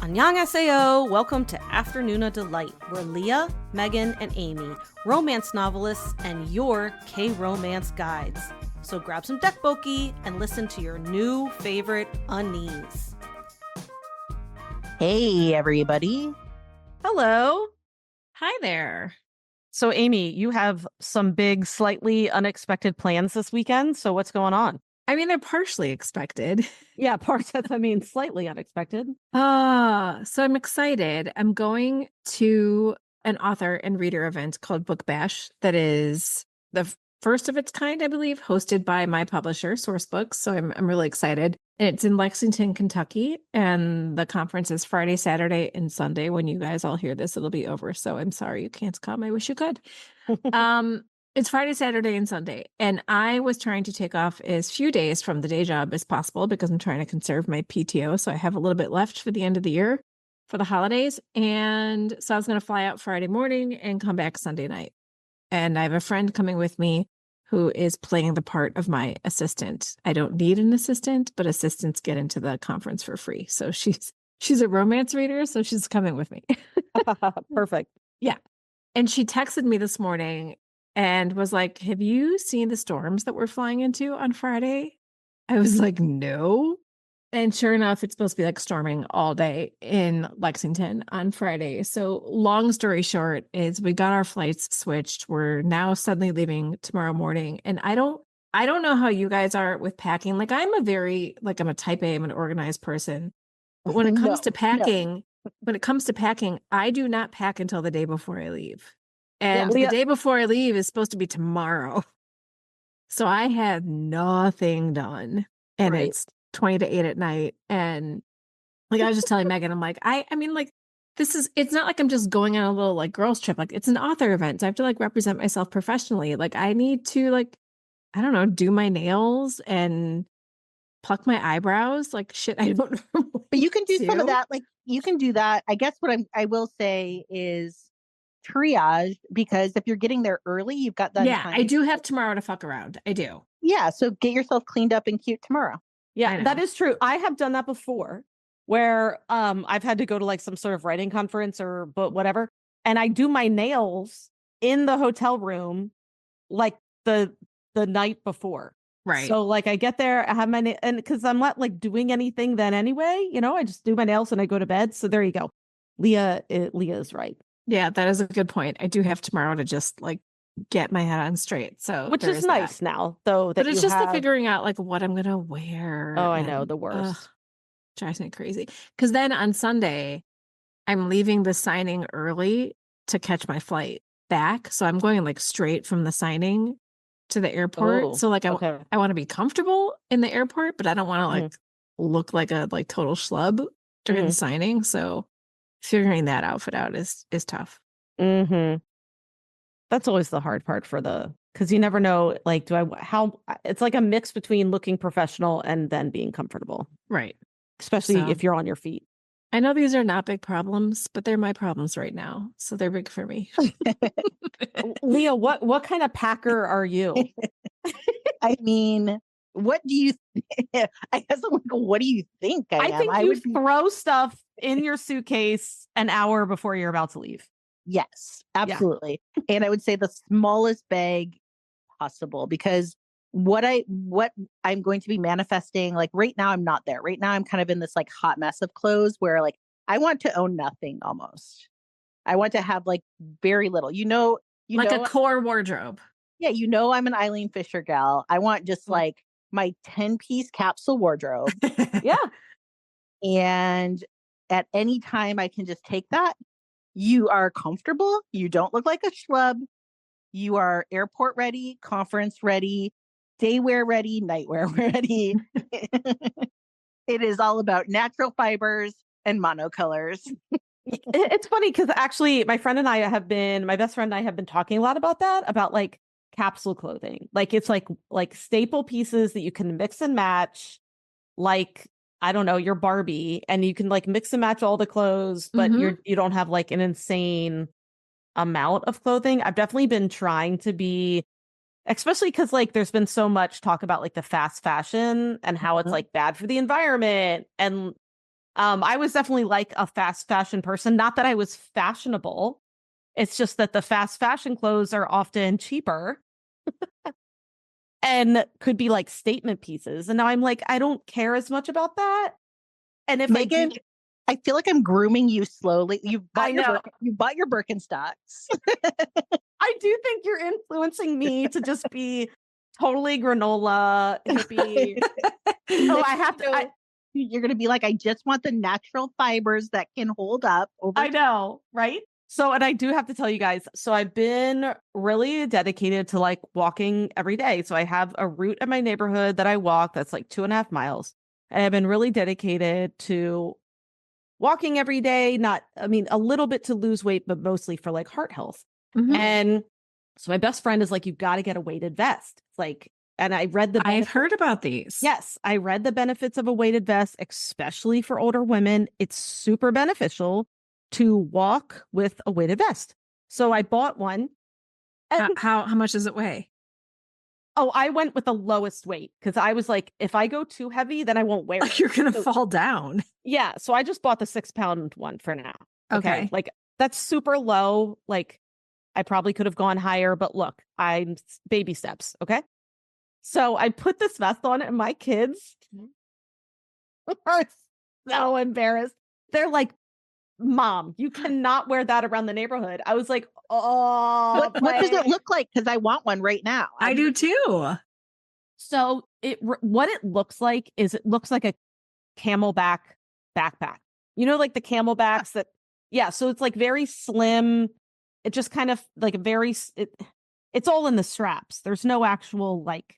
Annyeonghaseyo! Welcome to Afternoona Delight, where Leah, Megan, and Amy, romance novelists and your K-romance guides. So grab some dekboki and listen to your new favorite unnies. Hey, everybody. Hello. Hi there. So Amy, you have some big, slightly unexpected plans this weekend. So what's going on? I mean, they're partially expected. Yeah, slightly unexpected. So I'm excited. I'm going to an author and reader event called Book Bash that is the first of its kind, I believe, hosted by my publisher, Sourcebooks. So I'm really excited. And it's in Lexington, Kentucky. And the conference is Friday, Saturday, and Sunday. When you guys all hear this, it'll be over. So I'm sorry you can't come. I wish you could. It's Friday, Saturday, and Sunday. And I was trying to take off as few days from the day job as possible because I'm trying to conserve my PTO. So I have a little bit left for the end of the year for the holidays. And so I was going to fly out Friday morning and come back Sunday night. And I have a friend coming with me who is playing the part of my assistant. I don't need an assistant, but assistants get into the conference for free. So she's a romance reader, so she's coming with me. Perfect. Yeah. And she texted me this morning and was like, have you seen the storms that we're flying into on Friday? I was like, no. And sure enough, it's supposed to be like storming all day in Lexington on Friday. So long story short is we got our flights switched. We're now suddenly leaving tomorrow morning. And I don't know how you guys are with packing. Like I'm a type A, I'm an organized person. But when it comes to packing, I do not pack until the day before I leave. And the day before I leave is supposed to be tomorrow. So I had nothing done. And It's 20 to 8 at night. And like I was just telling Megan, I'm like, I mean, like, it's not like I'm just going on a little like girls trip. Like it's an author event. So I have to like represent myself professionally. Like I need to like, I don't know, do my nails and pluck my eyebrows. Like shit, I don't know. But you can do some of that. Like you can do that. I guess what I will say is triage, because if you're getting there early, you've got that time. I do have tomorrow to fuck around. I do. Yeah. So get yourself cleaned up and cute tomorrow. Yeah, that is true. I have done that before where I've had to go to like some sort of writing conference or whatever. And I do my nails in the hotel room like the night before. Right. So like I get there, I have my and because I'm not like doing anything then anyway, I just do my nails and I go to bed. So there you go. Leah is right. Yeah, that is a good point. I do have tomorrow to just like get my head on straight. So which is nice now, though. But it's just the figuring out like what I'm gonna wear. Oh, I know, the worst. Drives me crazy. Because then on Sunday, I'm leaving the signing early to catch my flight back. So I'm going like straight from the signing to the airport. Oh, so like I want to be comfortable in the airport, but I don't want to like look like a like total schlub during the signing. So figuring that outfit out is tough. Mm-hmm. That's always the hard part because you never know, like, it's like a mix between looking professional and then being comfortable. Right. Especially if you're on your feet. I know these are not big problems, but they're my problems right now. So they're big for me. Leah, what kind of packer are you? I mean, what do you I guess I'm like, what do you think I am? think you throw stuff in your suitcase an hour before you're about to leave. Yes, absolutely. Yeah. And I would say the smallest bag possible, because what I'm going to be manifesting, like right now, I'm not there. Right now, I'm kind of in this like hot mess of clothes where like I want to own nothing almost. I want to have like very little, like a core wardrobe. Yeah. I'm an Eileen Fisher gal. I want just like my 10-piece capsule wardrobe. Yeah. And at any time I can just take that. You are comfortable. You don't look like a schlub. You are airport ready, conference ready, day wear ready, night wear ready. It is all about natural fibers and monocolors. It's funny because actually my best friend and I have been talking a lot about that, about like capsule clothing. Like it's like staple pieces that you can mix and match, like, I don't know, your Barbie, and you can like mix and match all the clothes, but you don't have like an insane amount of clothing. I've definitely been trying to be, especially because like there's been so much talk about like the fast fashion and how it's like bad for the environment. And I was definitely like a fast fashion person. Not that I was fashionable. It's just that the fast fashion clothes are often cheaper and could be like statement pieces. And now I'm like, I don't care as much about that. And if Megan, I feel like I'm grooming you slowly. I know. You bought your Birkenstocks. I do think you're influencing me to just be totally granola hippie. Oh, I have to. You're going to be like, I just want the natural fibers that can hold up over I know, right? So, and I do have to tell you guys, so I've been really dedicated to like walking every day. So I have a route in my neighborhood that I walk that's like 2.5 miles. And I've been really dedicated to walking every day, a little bit to lose weight, but mostly for like heart health. Mhm. And so my best friend is like, you've got to get a weighted vest. It's like, and I read I've heard about these. Yes, I read the benefits of a weighted vest, especially for older women. It's super beneficial to walk with a weighted vest. So I bought one. And, How much does it weigh? oh, I went with the lowest weight because I was like, if I go too heavy, then I won't wear it. You're going to fall down. Yeah. So I just bought the 6-pound one for now. Okay. Like that's super low. Like I probably could have gone higher, but look, I'm baby steps. Okay. So I put this vest on and my kids are so embarrassed. They're like, Mom, you cannot wear that around the neighborhood. I was like, oh. What does it look like? Because I want one right now. I do too. So what it looks like is it looks like a camelback backpack. You know, like the camelbacks that, yeah. So it's like very slim. It just kind of like it's all in the straps. There's no actual like,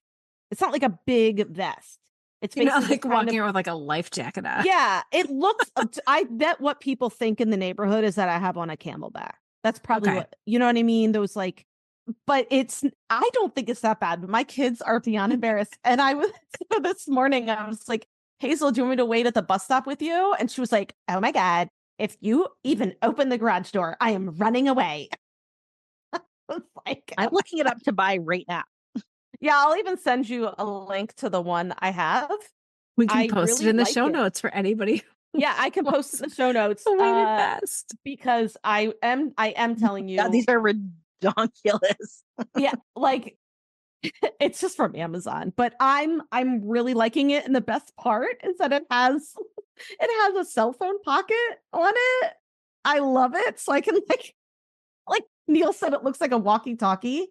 it's not like a big vest. It's basically like walking around with like a life jacket on. Yeah, it looks. I bet what people think in the neighborhood is that I have on a camelback. That's probably what, you know what I mean. Those like, but I don't think it's that bad. But my kids are beyond embarrassed. And I was this morning. I was like, Hazel, do you want me to wait at the bus stop with you? And she was like, oh my God, if you even open the garage door, I am running away. I was like, I'm looking it up to buy right now. Yeah, I'll even send you a link to the one I have. We can post it in the show notes for anybody. Yeah, I can post it in the show notes. Because I am telling you. Yeah, these are ridiculous. Yeah, like it's just from Amazon, but I'm really liking it. And the best part is that it has a cell phone pocket on it. I love it. So I can like Neil said, it looks like a walkie-talkie.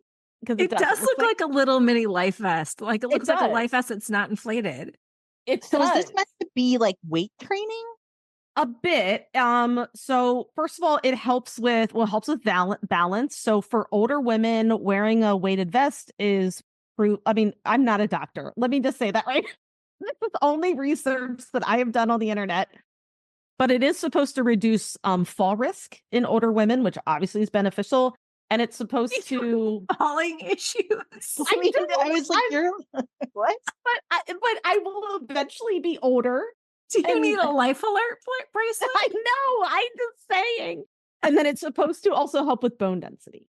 Because it does look like a little mini life vest. Like it looks like a life vest that's not inflated. Is this meant to be like weight training? A bit. So first of all, it helps with balance. So for older women, wearing a weighted vest is I'm not a doctor. Let me just say that, right? This is only research that I have done on the internet. But it is supposed to reduce fall risk in older women, which obviously is beneficial. And it's supposed to falling issues. I was like, you're what? But I will eventually be older. Do you need a life alert bracelet? I know. I'm just saying. And then it's supposed to also help with bone density.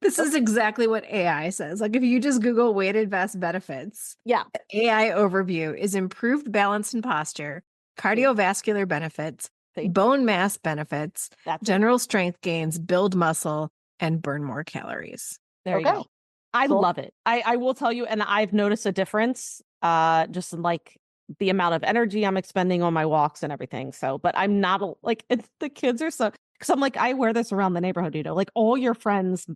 This is exactly what AI says. Like if you just Google weighted vest benefits, yeah, AI overview is improved balance and posture, cardiovascular benefits, bone mass benefits, general strength gains, build muscle, and burn more calories. There you go. I love it. I will tell you, and I've noticed a difference just in like the amount of energy I'm expending on my walks and everything. So, but I'm not the kids are so, because I'm like, I wear this around the neighborhood, like all your friends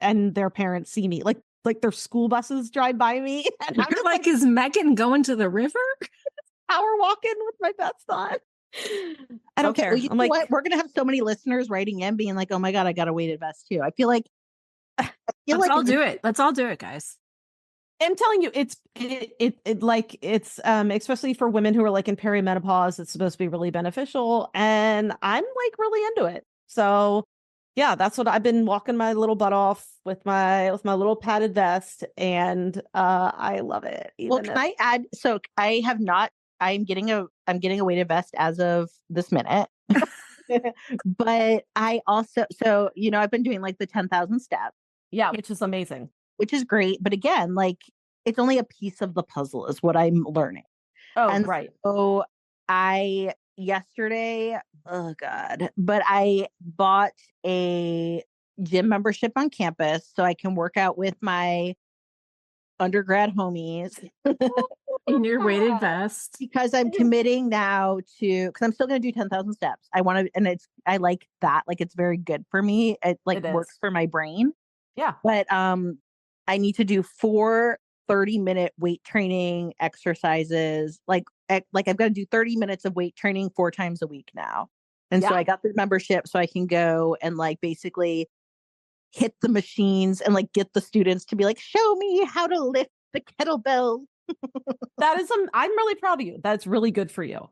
and their parents see me, like their school buses drive by me. And I'm like, is Megan going to the river? Power walking with my vest on. I don't care. Well, I'm like, what? We're gonna have so many listeners writing in, being like, "Oh my God, I got a weighted vest too." I feel like let's all do it. Let's all do it, guys. I'm telling you, it's especially for women who are like in perimenopause, it's supposed to be really beneficial, and I'm like really into it. So yeah, that's what I've been walking my little butt off with my little padded vest, and I love it. Well, can I add? So I have not. I'm getting a weighted vest as of this minute. But I also, I've been doing like the 10,000 steps. Yeah, which is amazing. Which is great. But again, like it's only a piece of the puzzle is what I'm learning. Oh, and right. So I yesterday. Oh God. But I bought a gym membership on campus so I can work out with my undergrad homies In your weighted vest. because I'm committing now to, because I'm still going to do 10,000 steps. I want to, and I like that. Like, it's very good for me. It like It works is. for my brain. Yeah. But I need to do 30-minute weight training exercises. Like I've got to do 30 minutes of weight training 4 times a week now. And so Yeah. I got the membership so I can go and like basically hit the machines and like get the students to be like, show me how to lift the kettlebell. That is, I'm really proud of you. That's really good for you.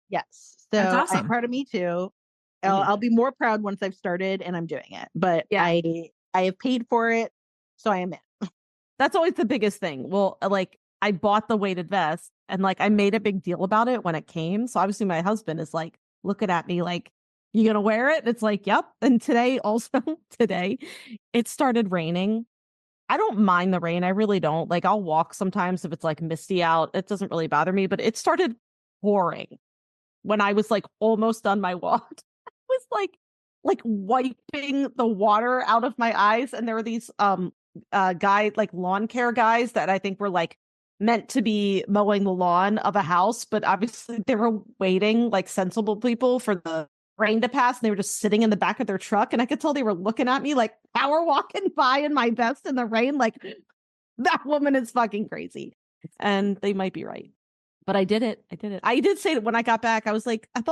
Yes. That's So I'm awesome. proud of me too. Mhm. I'll be more proud once I've started and I'm doing it. But Yeah. I have paid for it, so I am in. That's always the biggest thing. Well, like I bought the weighted vest and like I made a big deal about it when it came. So obviously my husband is like looking at me like, you gonna wear it? It's like, yep. And today also, today, it started raining. I don't mind the rain. I really don't. Like I'll walk sometimes if it's like misty out. It doesn't really bother me, but it started pouring when I was like almost done my walk. I was like wiping the water out of my eyes. And there were these like lawn care guys that I think were like meant to be mowing the lawn of a house, but obviously they were waiting like sensible people for the rain to pass, and they were just sitting in the back of their truck, and I could tell they were looking at me like power walking by in my vest in the rain, like that woman is fucking crazy. And they might be right. But I did it. I did say that when I got back, I was like, I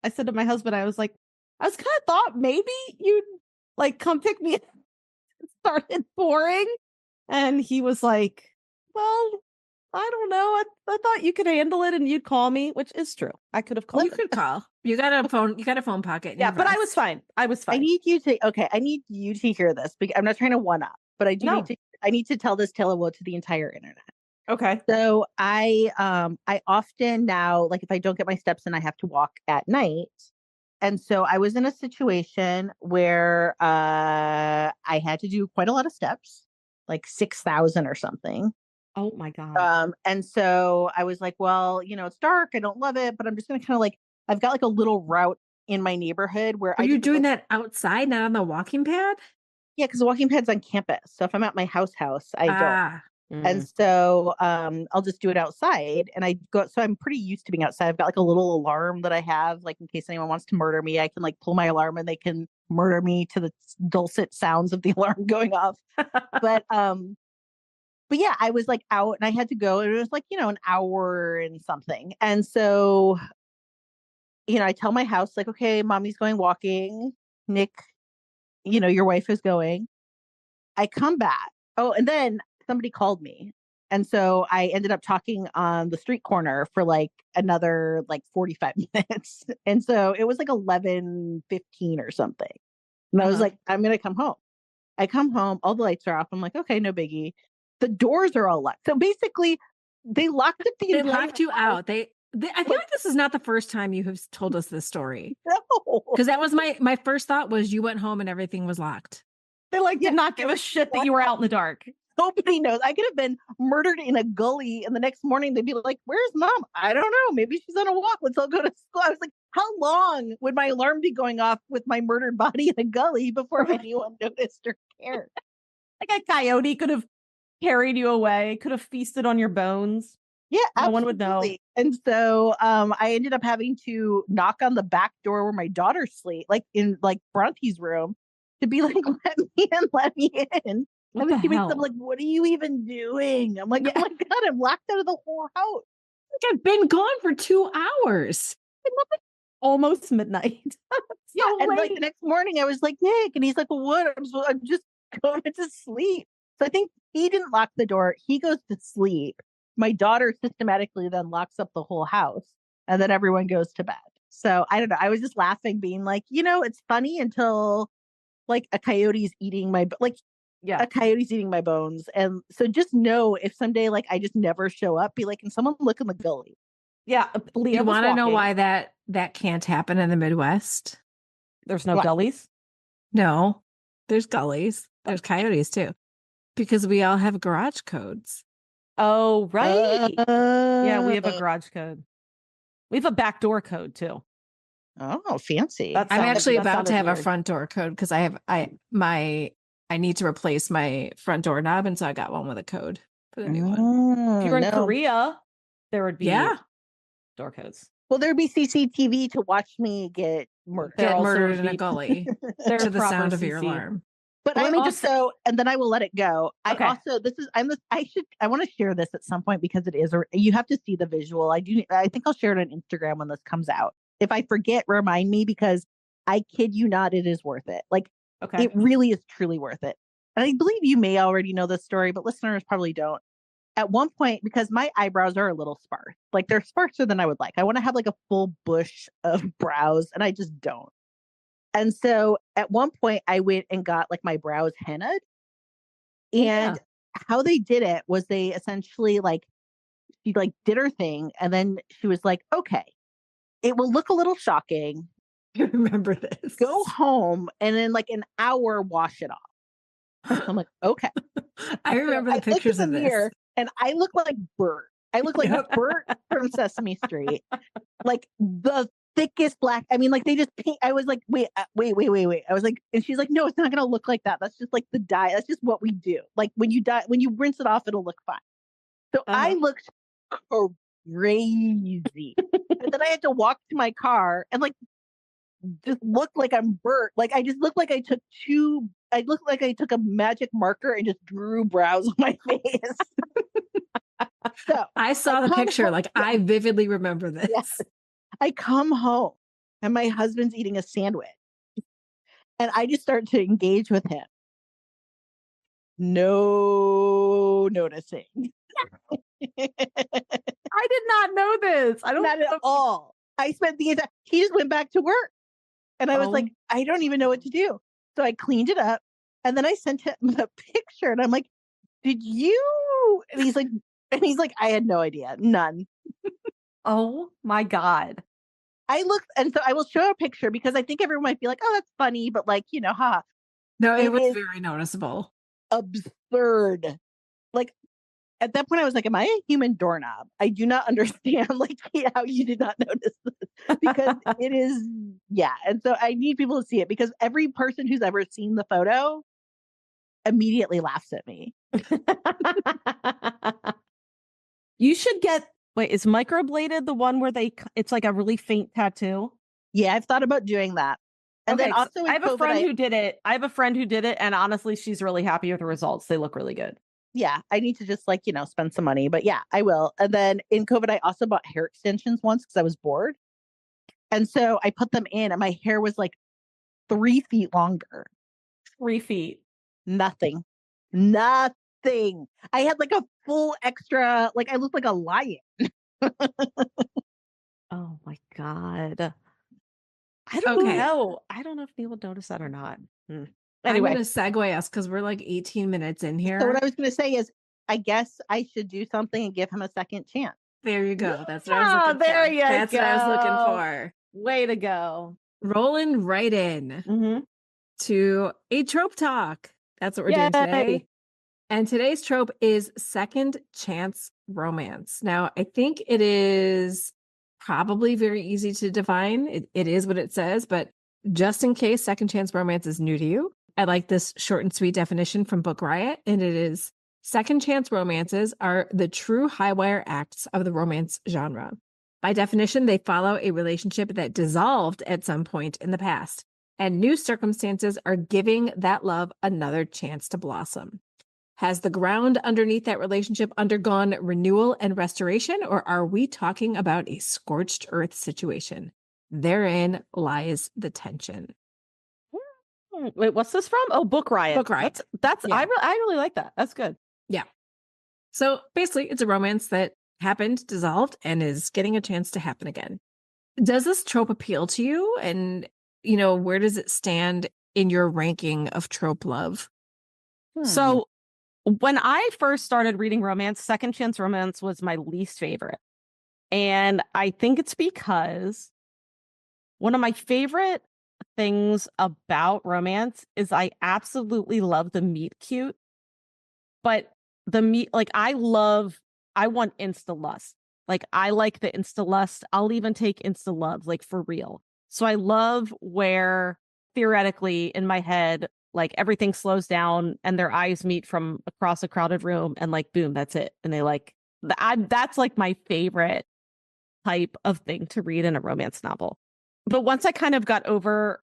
said to my husband, I was like, I was kind of thought maybe you'd like come pick me up. It started pouring. And he was like, well, I don't know. I thought you could handle it and you'd call me, which is true. I could have called. You could call. You got a phone pocket. In Yeah, your but I vest. was fine. I was fine. I need you to hear this because I'm not trying to one up, but I need to tell this tale of woe to the entire internet. Okay. So I often now, like if I don't get my steps in, I have to walk at night. And so I was in a situation where I had to do quite a lot of steps, like 6,000 or something. Oh my God. And so I was like, well, it's dark. I don't love it, but I'm just going to kind of like, I've got like a little route in my neighborhood where Are you just doing like, that outside, not on the walking pad? yeah, because the walking pad's on campus. So if I'm at my house, I don't. Ah, And so I'll just do it outside. And I go, so I'm pretty used to being outside. I've got like a little alarm that I have, like in case anyone wants to murder me, I can like pull my alarm and they can murder me to the dulcet sounds of the alarm going off. But yeah, I was like out and I had to go. And it was like, an hour and something. And so, I tell my house, like, okay, mommy's going walking. Nick, your wife is going. I come back. Oh, and then somebody called me. And so I ended up talking on the street corner for like another like 45 minutes. And so it was like 11:15 or something. And I was like, I'm going to come home. I come home, all the lights are off. I'm like, okay, no biggie. The doors are all locked. So basically, they locked up the they entire locked you house. out. I feel like this is not the first time you have told us this story. No. Because that was my first thought was you went home and everything was locked. They like did not give a shit that you were out in the dark. Nobody knows. I could have been murdered in a gully, and the next morning they'd be like, "Where's mom? I don't know. Maybe she's on a walk. Let's all go to school." I was like, "How long would my alarm be going off with my murdered body in a gully before anyone noticed or cared?" Like a coyote could have carried you away, could have feasted on your bones. Yeah, no one would know. And so I ended up having to knock on the back door where my daughter sleep, like in like Bronte's room, to be like, let me in. What And the she wakes hell? up like, what are you even doing? I'm like, oh my God, I'm locked out of the whole house. I've been gone for 2 hours. Almost midnight. So and like the next morning, I was like, Nick, and he's like, well, what? I'm just going to sleep. So I think he didn't lock the door. He goes to sleep. My daughter systematically then locks up the whole house, and then everyone goes to bed. So I don't know. I was just laughing, being like, it's funny until like a coyote's eating my a coyote's eating my bones. And so just know if someday like I just never show up, be like, can someone look in the gully? Yeah. You want to know why that can't happen in the Midwest? There's no gullies? No, there's gullies. There's coyotes too. Because we all have garage codes. Oh, right. Yeah, we have a garage code. We have a backdoor code too. Oh, fancy. That I'm sounded- actually that about to sounded have a weird. front door code because I need to replace my front door knob, and so I got one with a code for the new one. Oh, If you were in no. Korea, there would be Yeah, door codes. Well, there'd be CCTV to watch me get murdered. There get also murdered would in a be- gully There to are the proper sound of your CC. alarm. But Let I me also, just say- and then I will let it go. Okay. I want to share this at some point because you have to see the visual. I think I'll share it on Instagram when this comes out. If I forget, remind me, because I kid you not, it is worth it. Like, Okay. it really is truly worth it. And I believe you may already know this story, but listeners probably don't. At one point, because my eyebrows are a little sparse, like they're sparser than I would like. I want to have like a full bush of brows, and I just don't. And so at one point, I went and got like my brows hennaed. And how they did it was they essentially she like did her thing, and then she was like, okay, it will look a little shocking. I remember this. Go home and in like an hour wash it off. I'm like, okay. I remember the I pictures looked in of the this. mirror and I look like Bert. I look like Yep. Bert from Sesame Street. Like the thickest black. I mean, like they just paint. I was like, wait. I was like, and she's like, no, it's not gonna look like that. That's just like the dye. That's just what we do. Like when you rinse it off, it'll look fine. So I looked crazy. And then I had to walk to my car and like just look like I'm Bert. Like I just look like I look like I took a magic marker and just drew brows on my face. So I saw the picture. Like I vividly remember this. Yes. I come home and my husband's eating a sandwich. And I just start to engage with him. No noticing. I did not know this. I don't Not at all. I spent he just went back to work. And I was like, I don't even know what to do. So I cleaned it up. And then I sent him the picture and I'm like, did you? And he's like, I had no idea. None. Oh my God. I looked, and so I will show a picture because I think everyone might be like, oh, that's funny. But like, haha. No, it was is very noticeable. Absurd. Like at that point, I was like, am I a human doorknob? I do not understand like how you did not notice this because it is, yeah. And so I need people to see it because every person who's ever seen the photo immediately laughs at me. You should wait, is microbladed the one where it's like a really faint tattoo? Yeah, I've thought about doing that. And then also I have a friend who did it. And honestly, she's really happy with the results. They look really good. Yeah, I need to just spend some money, but yeah, I will. And then in COVID, I also bought hair extensions once because I was bored. And so I put them in and my hair was like 3 feet longer. 3 feet. Nothing. I had like a full extra, like I looked like a lion. Oh my God. I don't know. I don't know if people notice that or not. Anyway, Anyway, I'm going to segue us because we're like 18 minutes in here. so what I was going to say is, I guess I should do something and give him a second chance. There you go. That's what I was looking for. There you go. That's what I was looking for. Way to go. Rolling right in to a trope talk. That's what we're doing today. And today's trope is second chance romance. Now, I think it is probably very easy to define. It is what it says, but just in case second chance romance is new to you, I like this short and sweet definition from Book Riot, and it is: second chance romances are the true high wire acts of the romance genre. By definition, they follow a relationship that dissolved at some point in the past, and new circumstances are giving that love another chance to blossom. Has the ground underneath that relationship undergone renewal and restoration, or are we talking about a scorched earth situation? Therein lies the tension. Wait, what's this from? Oh, Book Riot. Book Riot. That's Yeah. I really like that. That's good. Yeah. So basically, it's a romance that happened, dissolved, and is getting a chance to happen again. Does this trope appeal to you? And, where does it stand in your ranking of trope love? So when I first started reading romance, second chance romance was my least favorite. And I think it's because one of my favorite things about romance is I absolutely love the meet cute. But the meet, like I want insta lust. Like I like the insta lust. I'll even take insta love, like for real. So I love where theoretically in my head, like everything slows down and their eyes meet from across a crowded room and like, boom, that's it. And they like, that's like my favorite type of thing to read in a romance novel. But once I kind of got over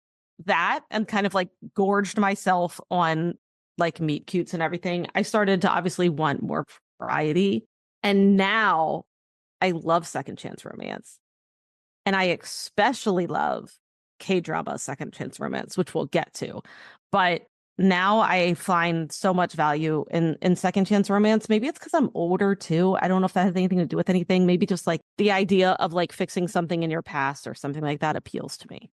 that and kind of like gorged myself on like meet cutes and everything, I started to obviously want more variety. And now I love second chance romance. And I especially love K-drama second chance romance, which we'll get to. But now I find so much value in second chance romance. Maybe it's because I'm older too. I don't know if that has anything to do with anything. Maybe just like the idea of like fixing something in your past or something like that appeals to me.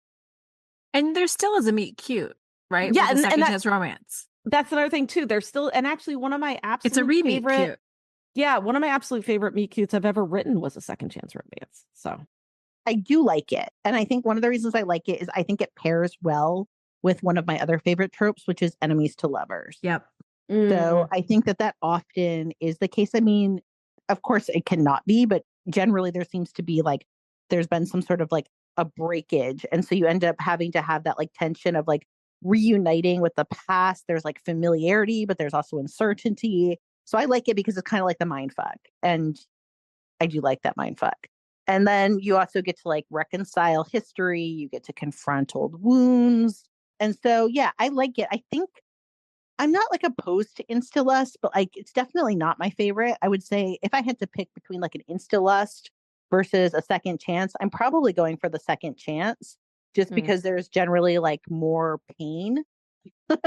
And there still is a meet cute, right? Yeah, With the second and chance romance. that's another thing too. There's still, and actually one of my It's a absolute re-meet favorite, cute. yeah, one of my absolute favorite meet cutes I've ever written was a second chance romance. So I do like it. And I think one of the reasons I like it is I think it pairs well with one of my other favorite tropes, which is enemies to lovers. Yep. So I think that often is the case. I mean, of course it cannot be, but generally there seems to be like, there's been some sort of like a breakage. And so you end up having to have that like tension of like reuniting with the past. There's like familiarity, but there's also uncertainty. So I like it because it's kind of like the mind fuck. And I do like that mind fuck. And then you also get to like reconcile history. You get to confront old wounds. And so, yeah, I like it. I think I'm not like opposed to Insta Lust, but like it's definitely not my favorite. I would say if I had to pick between like an Insta Lust versus a second chance, I'm probably going for the second chance just because there's generally like more pain. And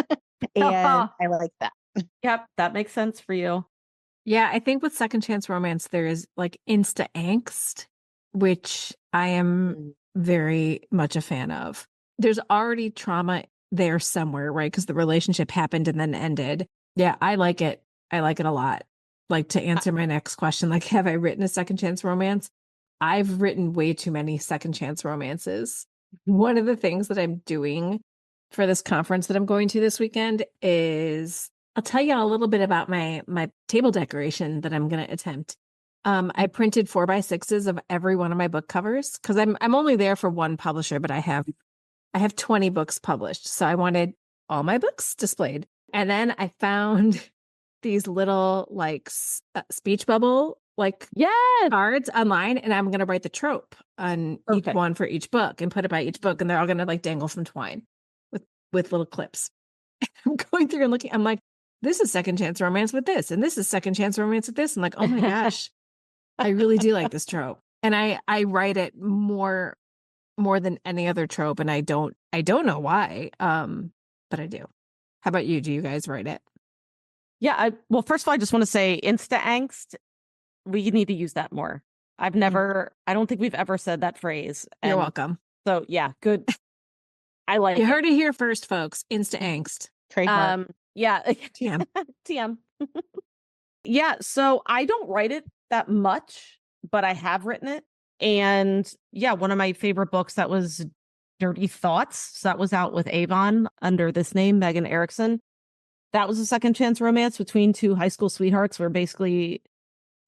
I like that. Yep, that makes sense for you. Yeah, I think with second chance romance, there is like insta angst, which I am very much a fan of. There's already trauma there somewhere, right? Because the relationship happened and then ended. Yeah, I like it. I like it a lot. Like to answer my next question, like, have I written a second chance romance? I've written way too many second chance romances. One of the things that I'm doing for this conference that I'm going to this weekend is I'll tell you a little bit about my table decoration that I'm going to attempt. I printed 4x6s of every one of my book covers because I'm only there for one publisher, but I have 20 books published. So I wanted all my books displayed. And then I found these little like speech bubble like cards online, and I'm going to write the trope on each one for each book and put it by each book, and they're all going to like dangle from twine with little clips. I'm going through and looking. I'm like, this is second chance romance with this, and this is second chance romance with this. I'm like, oh my gosh, I really do like this trope, and I write it more than any other trope, and I don't know why, but I do. How about you? Do you guys write it? Yeah, well, first of all, I just want to say insta angst. We need to use that more. I don't think we've ever said that phrase. You're welcome. So yeah, good. I like You heard it here first, folks. Insta angst. Trademark. Yeah. TM. TM. Yeah, so I don't write it that much, but I have written it. And yeah, one of my favorite books that was Dirty Thoughts. So that was out with Avon under this name, Megan Erickson. That was a second chance romance between two high school sweethearts where basically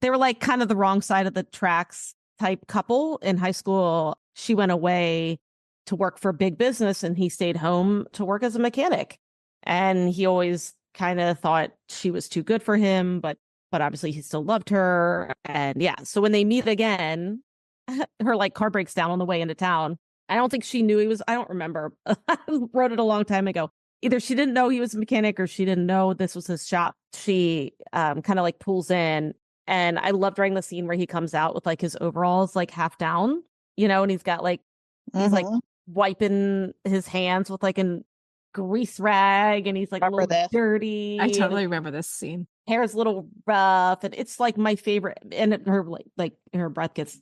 they were like kind of the wrong side of the tracks type couple in high school. She went away to work for big business and he stayed home to work as a mechanic. And he always kind of thought she was too good for him, but obviously he still loved her. And yeah, so when they meet again, her like car breaks down on the way into town. I don't think she knew I don't remember. I wrote it a long time ago. Either she didn't know he was a mechanic or she didn't know this was his shop. She kind of like pulls in. And I loved writing the scene where he comes out with like his overalls like half down, and he's got like he's like wiping his hands with like a grease rag and he's like a little dirty. I totally remember this scene. Hair's a little rough and it's like my favorite. And her like her breath gets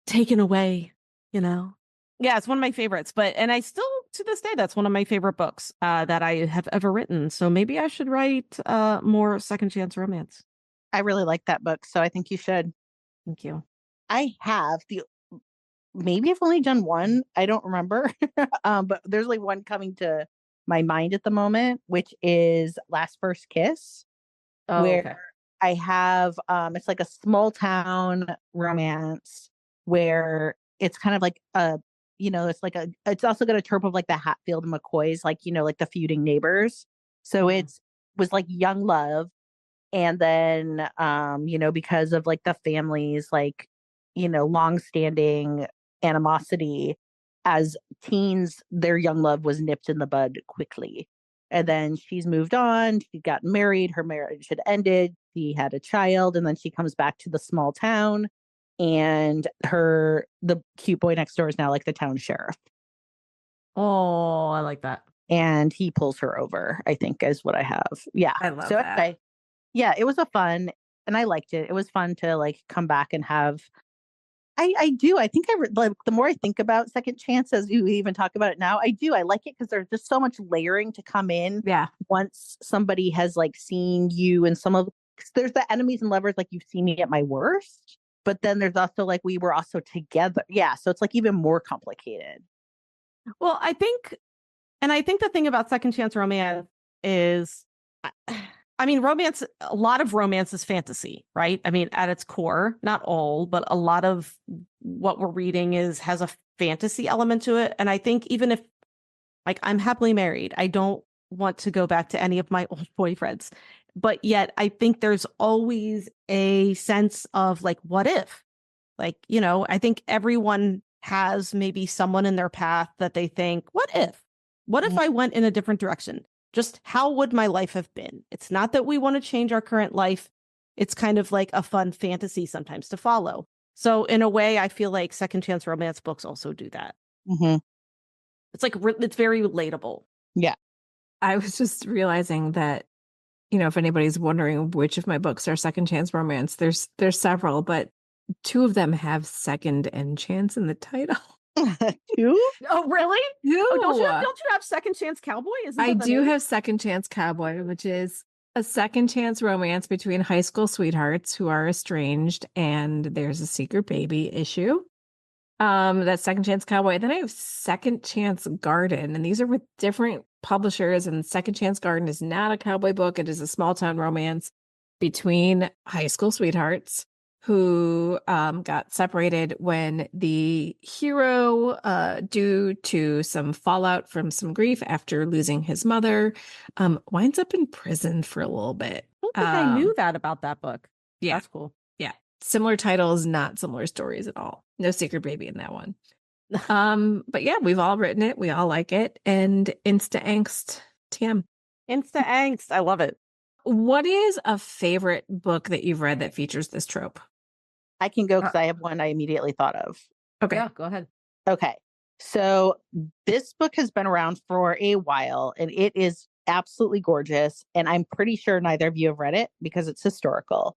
taken away, Yeah, it's one of my favorites. And I still to this day that's one of my favorite books that I have ever written. So maybe I should write more second chance romance. I really like that book, so I think you should. Thank you. I have maybe I've only done one. I don't remember. But there's like one coming to my mind at the moment, which is Last First Kiss, where I have it's like a small town romance where it's kind of like a it's like it's also got a trope of like the Hatfield and McCoys, like, like the feuding neighbors. So it's was like young love. And then, because of like the family's like, longstanding animosity as teens, their young love was nipped in the bud quickly. And then she's moved on. She got married. Her marriage had ended. She had a child. And then she comes back to the small town. And the cute boy next door is now like the town sheriff. Oh, I like that. And he pulls her over, I think, is what I have. Yeah. I love So that. anyway, yeah, it was a fun, and I liked it. It was fun to like come back and have. I do. I think like the more I think about Second Chance, as you even talk about it now, I do. I like it because there's just so much layering to come in. Yeah. Once somebody has like seen you and there's the enemies and lovers, like you've seen me at my worst, but then there's also like we were also together. Yeah. So it's like even more complicated. Well, I think the thing about second chance romance is, I mean, a lot of romance is fantasy, right? I mean, at its core, not all, but a lot of what we're reading has a fantasy element to it. And I think even if, like, I'm happily married, I don't want to go back to any of my old boyfriends, but yet I think there's always a sense of like, what if? Like, I think everyone has maybe someone in their path that they think, what if? What if I went in a different direction? Just how would my life have been? It's not that we want to change our current life. It's kind of like a fun fantasy sometimes to follow. So in a way, I feel like second chance romance books also do that. Mm-hmm. It's like, it's very relatable. Yeah. I was just realizing that, if anybody's wondering which of my books are second chance romance, there's several, but 2 of them have second and chance in the title. 2? Oh, really? 2. Oh, don't you have Second Chance Cowboy? I do have Second Chance Cowboy, which is a second chance romance between high school sweethearts who are estranged, and there's a secret baby issue. That's Second Chance Cowboy. Then I have Second Chance Garden, and these are with different publishers. And Second Chance Garden is not a cowboy book; it is a small town romance between high school sweethearts who got separated when the hero, due to some fallout from some grief after losing his mother, winds up in prison for a little bit. I don't think I knew that about that book. Yeah. That's cool. Yeah. Similar titles, not similar stories at all. No secret baby in that one. But yeah, we've all written it. We all like it. And Insta Angst, TM. Insta Angst. I love it. What is a favorite book that you've read that features this trope? I can go because I have one I immediately thought of. Okay. Yeah, go ahead. Okay. So this book has been around for a while and it is absolutely gorgeous. And I'm pretty sure neither of you have read it because it's historical.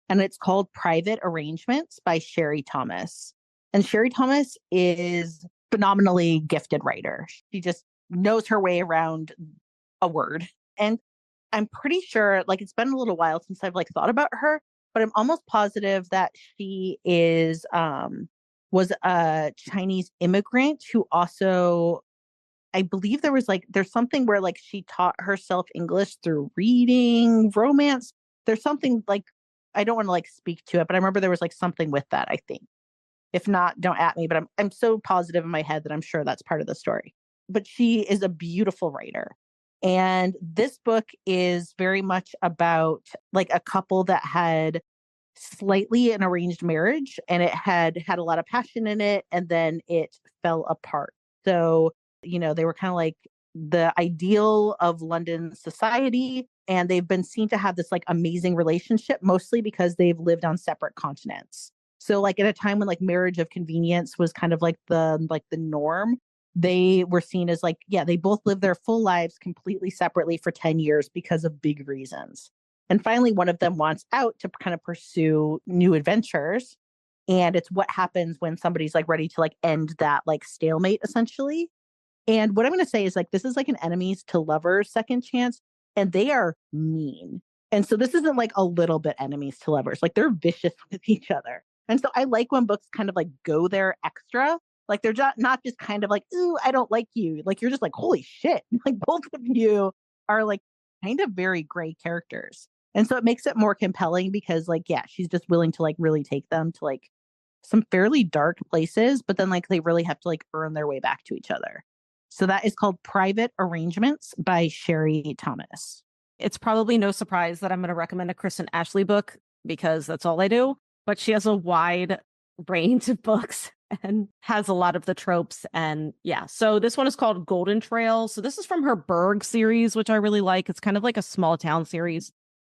And it's called Private Arrangements by Sherry Thomas. And Sherry Thomas is phenomenally gifted writer. She just knows her way around a word. And I'm pretty sure, like, it's been a little while since I've like thought about her, but I'm almost positive that she was a Chinese immigrant who also, I believe there's something where like she taught herself English through reading, romance. There's something like, I don't want to like speak to it, but I remember there was like something with that, I think. If not, don't at me, but I'm so positive in my head that I'm sure that's part of the story. But she is a beautiful writer. And this book is very much about like a couple that had slightly an arranged marriage and it had a lot of passion in it and then it fell apart. So, they were kind of like the ideal of London society and they've been seen to have this like amazing relationship mostly because they've lived on separate continents. So like at a time when like marriage of convenience was kind of like the norm, they were seen as like, yeah, they both lived their full lives completely separately for 10 years because of big reasons. And finally, one of them wants out to kind of pursue new adventures. And it's what happens when somebody's like ready to like end that like stalemate essentially. And what I'm going to say is like, this is like an enemies to lovers second chance and they are mean. And so this isn't like a little bit enemies to lovers, like they're vicious with each other. And so I like when books kind of like go there extra. Like they're not just kind of like, ooh, I don't like you. Like you're just like, holy shit. Like both of you are like kind of very gray characters. And so it makes it more compelling because like, yeah, she's just willing to like really take them to like some fairly dark places, but then like they really have to like earn their way back to each other. So that is called Private Arrangements by Sherry Thomas. It's probably no surprise that I'm going to recommend a Kristen Ashley book because that's all I do. But she has a wide range of books and has a lot of the tropes. And yeah, so this one is called Golden Trail. So this is from her Berg series, which I really like. It's kind of like a small town series.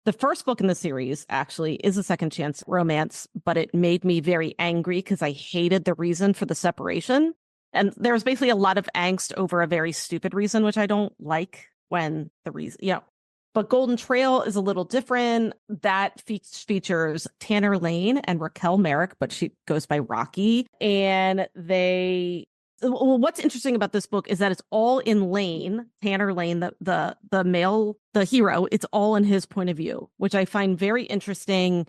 The first book in the series actually is a second chance romance, but it made me very angry because I hated the reason for the separation. And there was basically a lot of angst over a very stupid reason, which I don't like when the reason, But Golden Trail is a little different. That features Tanner Lane and Raquel Merrick, but she goes by Rocky. And what's interesting about this book is that it's all in Lane, Tanner Lane, the male, the hero. It's all in his point of view, which I find very interesting.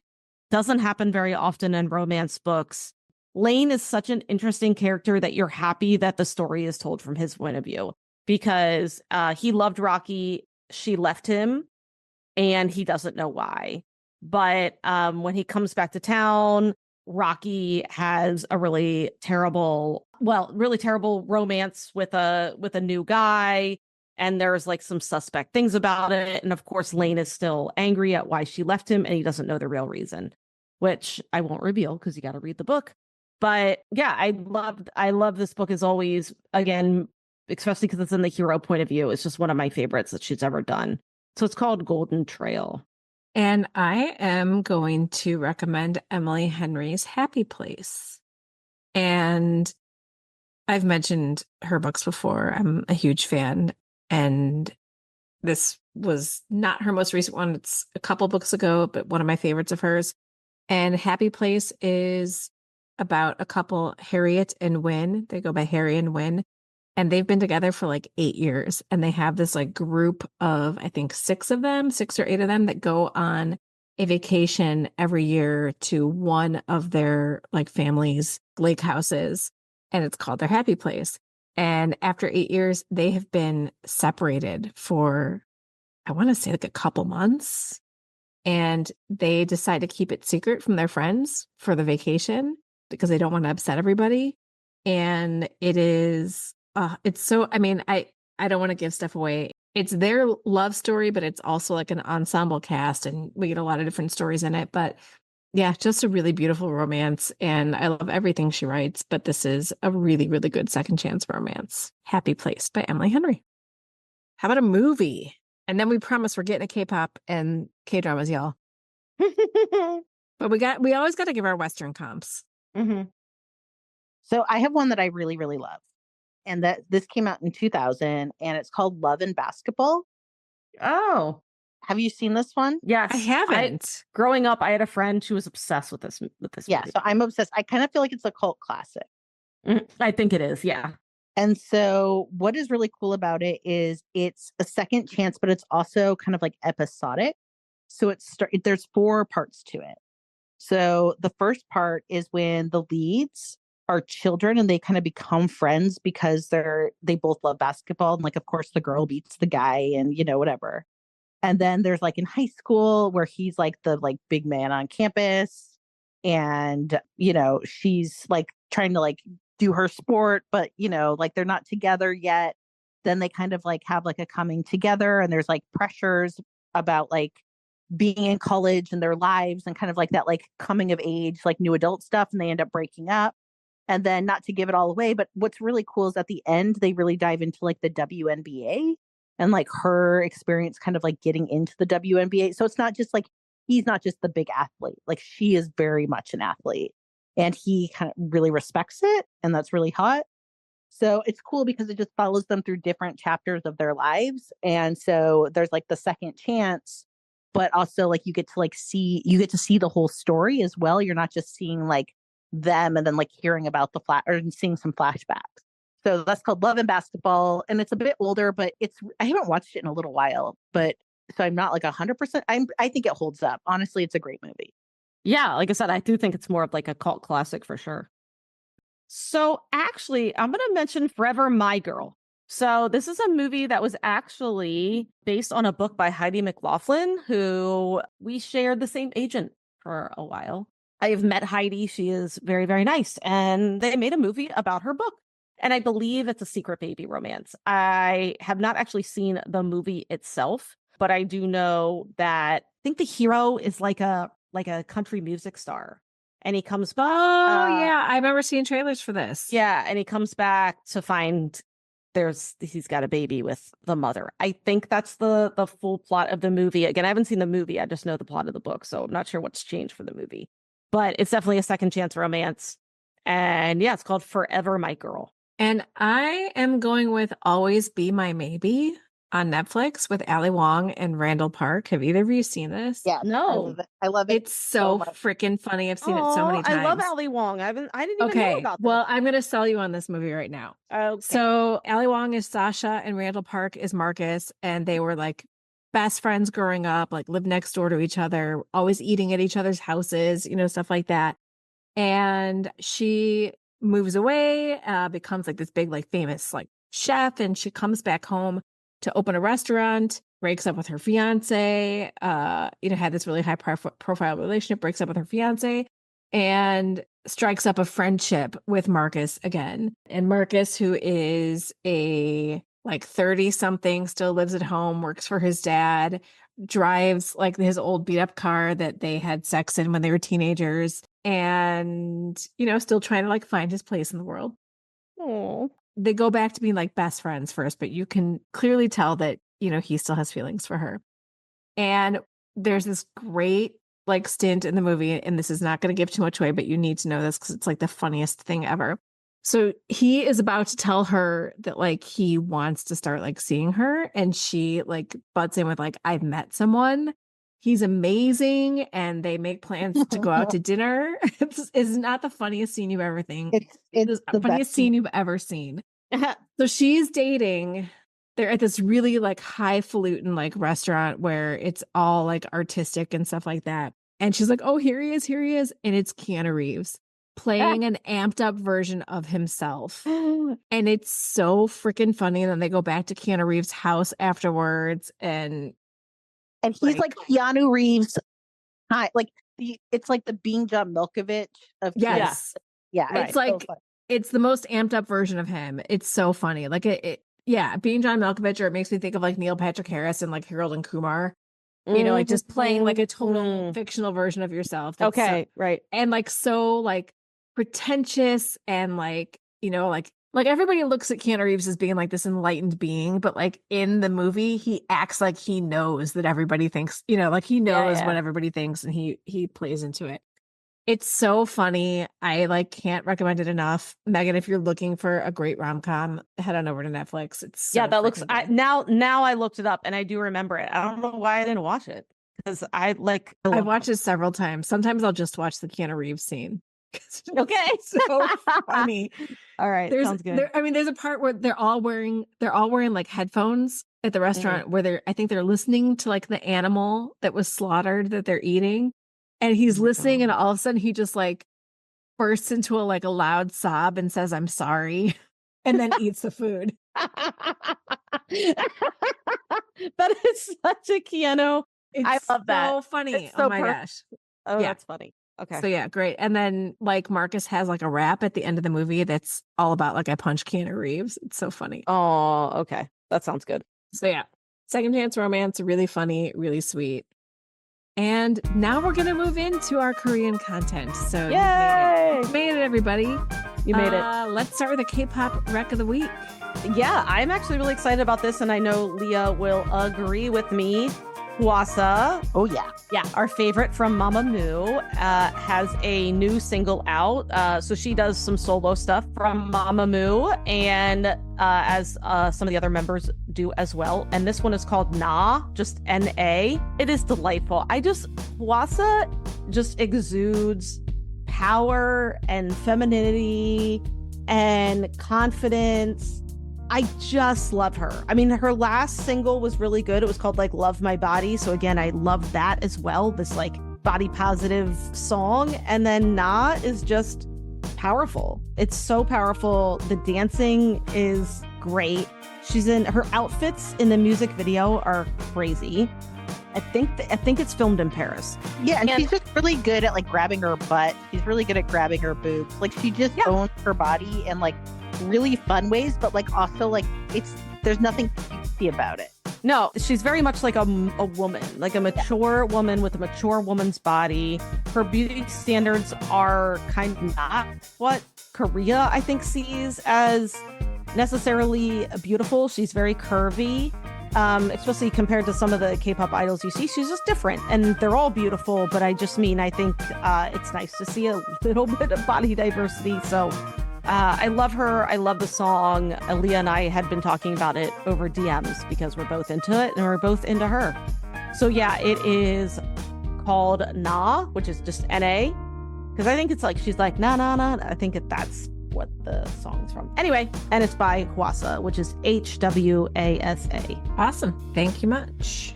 Doesn't happen very often in romance books. Lane is such an interesting character that you're happy that the story is told from his point of view because he loved Rocky. She left him and he doesn't know why. But when he comes back to town, Rocky has a really terrible romance with a new guy. And there's like some suspect things about it. And of course, Lane is still angry at why she left him and he doesn't know the real reason, which I won't reveal because you got to read the book. But yeah, I love this book as always. Again, especially because it's in the hero point of view. It's just one of my favorites that she's ever done. So it's called Golden Trail. And I am going to recommend Emily Henry's Happy Place. And I've mentioned her books before. I'm a huge fan. And this was not her most recent one. It's a couple books ago, but one of my favorites of hers. And Happy Place is about a couple, Harriet and Wynn. They go by Harry and Wynn. And they've been together for like 8 years. And they have this like group of, I think, 6 or 8 of them that go on a vacation every year to one of their like family's lake houses. And it's called their Happy Place. And after 8 years, they have been separated for, I want to say like a couple months. And they decide to keep it secret from their friends for the vacation because they don't want to upset everybody. And it is, it's so, I mean, I don't want to give stuff away. It's their love story, but it's also like an ensemble cast and we get a lot of different stories in it. But yeah, just a really beautiful romance. And I love everything she writes, but this is a really, really good second chance romance. Happy Place by Emily Henry. How about a movie? And then we promise we're getting a K-pop and K-dramas, y'all. But we always got to give our Western comps. Mm-hmm. So I have one that I really, really love. And that this came out in 2000 and it's called Love and Basketball. Oh, have you seen this one? Yes. I haven't. Growing up, I had a friend who was obsessed with this Yeah, movie. so I'm obsessed. I kind of feel like it's a cult classic. I think it is, yeah. And so what is really cool about it is it's a second chance, but it's also kind of like episodic. So there's 4 parts to it. So the first part is when the leads are children and they kind of become friends because they both love basketball. And like, of course, the girl beats the guy and, whatever. And then there's like in high school where he's like the like big man on campus and, she's like trying to like do her sport, but, like they're not together yet. Then they kind of like have like a coming together and there's like pressures about like being in college and their lives and kind of like that like coming of age, like new adult stuff. And they end up breaking up. And then not to give it all away, but what's really cool is at the end, they really dive into like the WNBA and like her experience kind of like getting into the WNBA. So it's not just like, he's not just the big athlete, like she is very much an athlete and he kind of really respects it. And that's really hot. So it's cool because it just follows them through different chapters of their lives. And so there's like the second chance, but also like you get to see the whole story as well. You're not just seeing like them and then like hearing about or seeing some flashbacks. So that's called Love and Basketball. And it's a bit older, but I haven't watched it in a little while, but so I'm not like 100%. I think it holds up. Honestly, it's a great movie. Yeah. Like I said, I do think it's more of like a cult classic for sure. So actually, I'm going to mention Forever My Girl. So this is a movie that was actually based on a book by Heidi McLaughlin, who we shared the same agent for a while. I have met Heidi. She is very, very nice. And they made a movie about her book. And I believe it's a secret baby romance. I have not actually seen the movie itself, but I do know that I think the hero is like a country music star. And he comes back. Oh, yeah. I remember seeing trailers for this. Yeah. And he comes back to find he's got a baby with the mother. I think that's the full plot of the movie. Again, I haven't seen the movie. I just know the plot of the book. So I'm not sure what's changed for the movie. But it's definitely a second chance romance. And yeah, it's called Forever My Girl. And I am going with Always Be My Maybe on Netflix with Ali Wong and Randall Park. Have either of you seen this? Yeah. No. I love it. It's so freaking funny. I've seen it so many times. I love Ali Wong. I didn't even know about this. Well, I'm going to sell you on this movie right now. Okay. So Ali Wong is Sasha and Randall Park is Marcus. And they were like best friends growing up, like lived next door to each other, always eating at each other's houses, stuff like that. And she moves away, becomes like this big, like famous like chef. And she comes back home to open a restaurant, breaks up with her fiance, had this really high profile relationship, breaks up with her fiance and strikes up a friendship with Marcus again. And Marcus, who is a like 30 something, still lives at home, works for his dad, drives like his old beat up car that they had sex in when they were teenagers and, still trying to like find his place in the world. Oh. They go back to being like best friends first, but you can clearly tell that, he still has feelings for her. And there's this great like stint in the movie, and this is not going to give too much away, but you need to know this because it's like the funniest thing ever. So he is about to tell her that like he wants to start like seeing her, and she like butts in with like, I've met someone. He's amazing, and they make plans to go out to dinner. It's not the funniest scene you've ever seen. It's the funniest scene you've ever seen. So she's dating. They're at this really like highfalutin like restaurant where it's all like artistic and stuff like that. And she's like, oh, here he is. And it's Keanu Reeves playing an amped up version of himself. And it's so freaking funny. And then they go back to Keanu Reeves' house afterwards. And he's like Keanu Reeves. Hi, like it's like the Being John Malkovich of yes. Yeah. Right. It's like it's the most amped up version of him. It's so funny. Like Being John Malkovich, or it makes me think of like Neil Patrick Harris and like Harold and Kumar. Like just playing like a total fictional version of yourself. Okay, right. And like so like pretentious and like, like everybody looks at Keanu Reeves as being like this enlightened being, but like in the movie, he acts like he knows that everybody thinks, like he knows what everybody thinks, and he plays into it. It's so funny. I like can't recommend it enough. Megan, if you're looking for a great rom-com, head on over to Netflix. It's so that looks now I looked it up and I do remember it. I don't know why I didn't watch it because I watched it several times. Sometimes I'll just watch the Keanu Reeves scene. Okay. It's so funny. All right. Sounds good. There's a part where they're all wearing like headphones at the restaurant where I think they're listening to like the animal that was slaughtered that they're eating. And he's listening, and all of a sudden he just like bursts into a loud sob and says, "I'm sorry," and then eats the food. That is such a Keanu. I love that. So funny. It's so oh my gosh. Oh, yeah. That's funny. Okay. So yeah, great. And then like Marcus has like a rap at the end of the movie that's all about like I punched Keanu Reeves. It's so funny. Oh, okay. That sounds good. So yeah, second chance romance, really funny, really sweet. And now we're going to move into our Korean content. So yay! You made it, everybody. You made it. Let's start with the KPop Rec of the week. Yeah, I'm actually really excited about this, and I know Leah will agree with me. Hwasa. Oh, yeah. Yeah, our favorite from Mamamoo has a new single out. So she does some solo stuff from Mamamoo, and as some of the other members do as well. And this one is called Na, just N-A. It is delightful. Hwasa just exudes power and femininity and confidence. I just love her. I mean, her last single was really good. It was called like Love My Body. So again, I love that as well. This like body positive song. And then Na is just powerful. It's so powerful. The dancing is great. Her outfits in the music video are crazy. I think it's filmed in Paris. Yeah, and she's just really good at like grabbing her butt. She's really good at grabbing her boobs. Like she just owns her body in like really fun ways, but like also like there's nothing cutesy about it. No, she's very much like a woman, like a mature woman with a mature woman's body. Her beauty standards are kind of not what Korea, I think, sees as necessarily beautiful. She's very curvy, especially compared to some of the K-pop idols you see. She's just different, and they're all beautiful. But I think it's nice to see a little bit of body diversity. So I love her. I love the song. Aaliyah and I had been talking about it over DMs because we're both into it and we're both into her. So yeah, it is called Na, which is just N-A. Because I think it's like, she's like, na, na, na. I think that's what the song's from. Anyway, and it's by Hwasa, which is Hwasa. Awesome. Thank you much.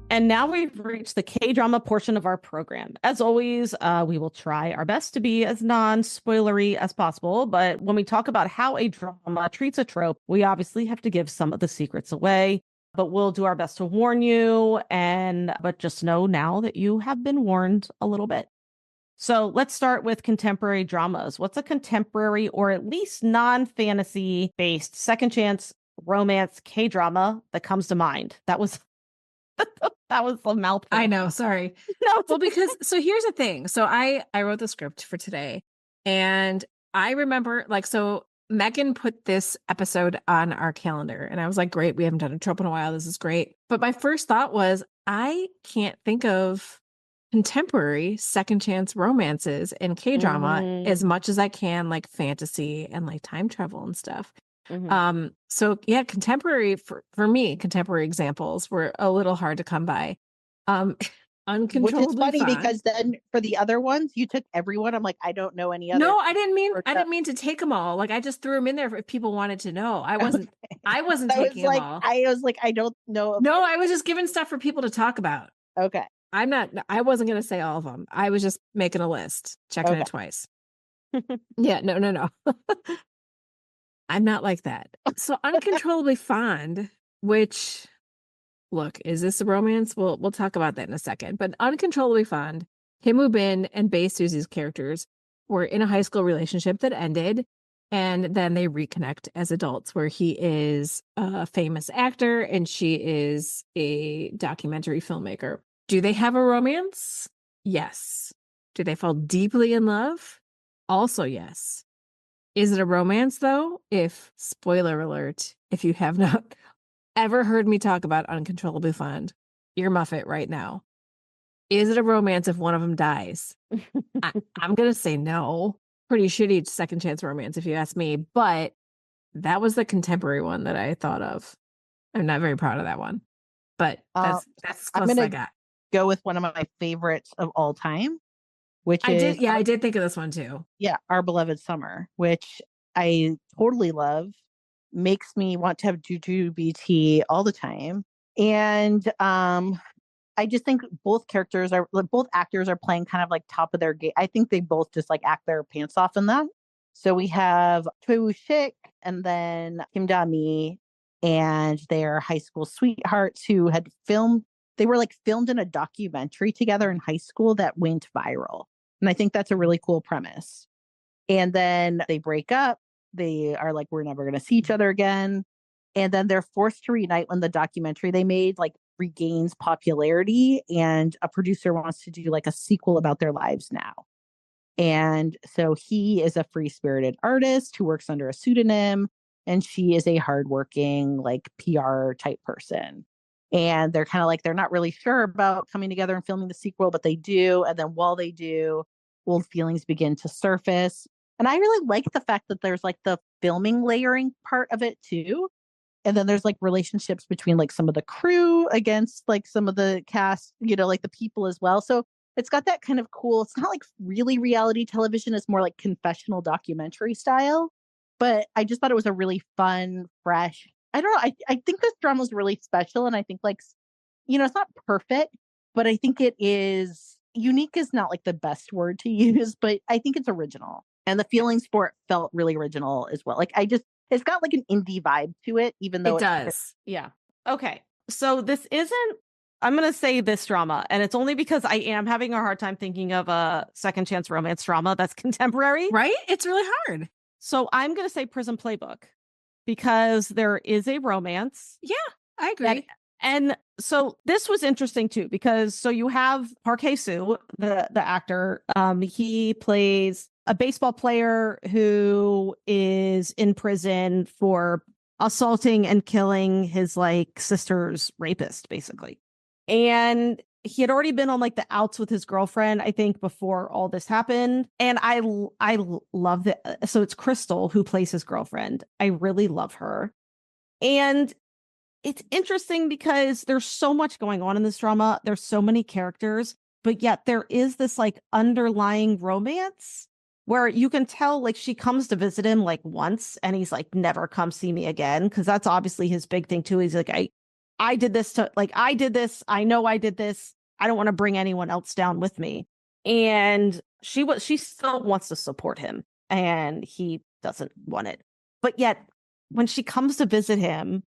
And now we've reached the K-drama portion of our program. As always, we will try our best to be as non-spoilery as possible. But when we talk about how a drama treats a trope, we obviously have to give some of the secrets away. But we'll do our best to warn you. But just know now that you have been warned a little bit. So let's start with contemporary dramas. What's a contemporary or at least non-fantasy based second chance romance K-drama that comes to mind? That was a mouthful. I know. Sorry. No, well, because so here's the thing. So I wrote the script for today, and I remember so Megan put this episode on our calendar, and I was like, great. We haven't done a trope in a while. This is great. But my first thought was, I can't think of contemporary second chance romances in K-drama as much as I can like fantasy and like time travel and stuff. So yeah, contemporary for me, contemporary examples were a little hard to come by. Uncontrollably Which is funny fond. because then for the other ones, you took everyone. I'm like, I don't know any other. No, I didn't mean to take them all. Like I just threw them in there if people wanted to know. I wasn't taking them all. I was like, I don't know. No, I was just giving stuff for people to talk about. Okay. I wasn't going to say all of them. I was just making a list, checking it twice. Yeah, no. I'm not like that. So uncontrollably fond, which, look, is this a romance? We'll talk about that in a second. But uncontrollably fond, Kim Woo Bin and Bae Susie's characters were in a high school relationship that ended, and then they reconnect as adults, where he is a famous actor and she is a documentary filmmaker. Do they have a romance? Yes. Do they fall deeply in love? Also, yes. Is it a romance, though? Spoiler alert, if you have not ever heard me talk about Uncontrollably Fond, earmuff it right now. Is it a romance if one of them dies? I'm going to say no. Pretty shitty second chance romance, if you ask me. But that was the contemporary one that I thought of. I'm not very proud of that one. But that's close as I got. Go with one of my favorites of all time. I did think of this one too. Yeah, Our Beloved Summer, which I totally love. Makes me want to have Juju BT all the time. And I just think both actors are playing kind of like top of their game. I think they both just like act their pants off in that. So we have Choi Woo-shik and then Kim Da-mi and their high school sweethearts who had filmed in a documentary together in high school that went viral. And I think that's a really cool premise. And then they break up. They are like, we're never going to see each other again. And then they're forced to reunite when the documentary they made like regains popularity, and a producer wants to do like a sequel about their lives now. And so he is a free-spirited artist who works under a pseudonym, and she is a hardworking like PR type person. And they're kind of like, they're not really sure about coming together and filming the sequel, but they do. And then while they do, old feelings begin to surface. And I really like the fact that there's like the filming layering part of it too. And then there's like relationships between like some of the crew against like some of the cast, like the people as well. So it's got that kind of cool, it's not like really reality television. It's more like confessional documentary style. But I just thought it was a really fun, fresh, I don't know. I think this drama is really special. And I think like, it's not perfect, but I think it is unique is not like the best word to use, but I think it's original. And the feelings for it felt really original as well. Like it's got like an indie vibe to it, even though it does. Yeah. Okay. So this isn't I'm going to say this drama, and it's only because I am having a hard time thinking of a second chance romance drama that's contemporary. Right? It's really hard. So I'm going to say Prison Playbook because there is a romance. Yeah, I agree. And so this was interesting too, because so you have Park Hae-soo, the actor. He plays a baseball player who is in prison for assaulting and killing his like sister's rapist, basically. And he had already been on like the outs with his girlfriend, I think, before all this happened. And I love it. So it's Crystal who plays his girlfriend. I really love her. And it's interesting because there's so much going on in this drama. There's so many characters, but yet there is this like underlying romance where you can tell like she comes to visit him like once and he's like, never come see me again. Cause that's obviously his big thing too. He's like, I did this to like, I did this. I know I did this. I don't want to bring anyone else down with me. And she still wants to support him and he doesn't want it. But yet when she comes to visit him,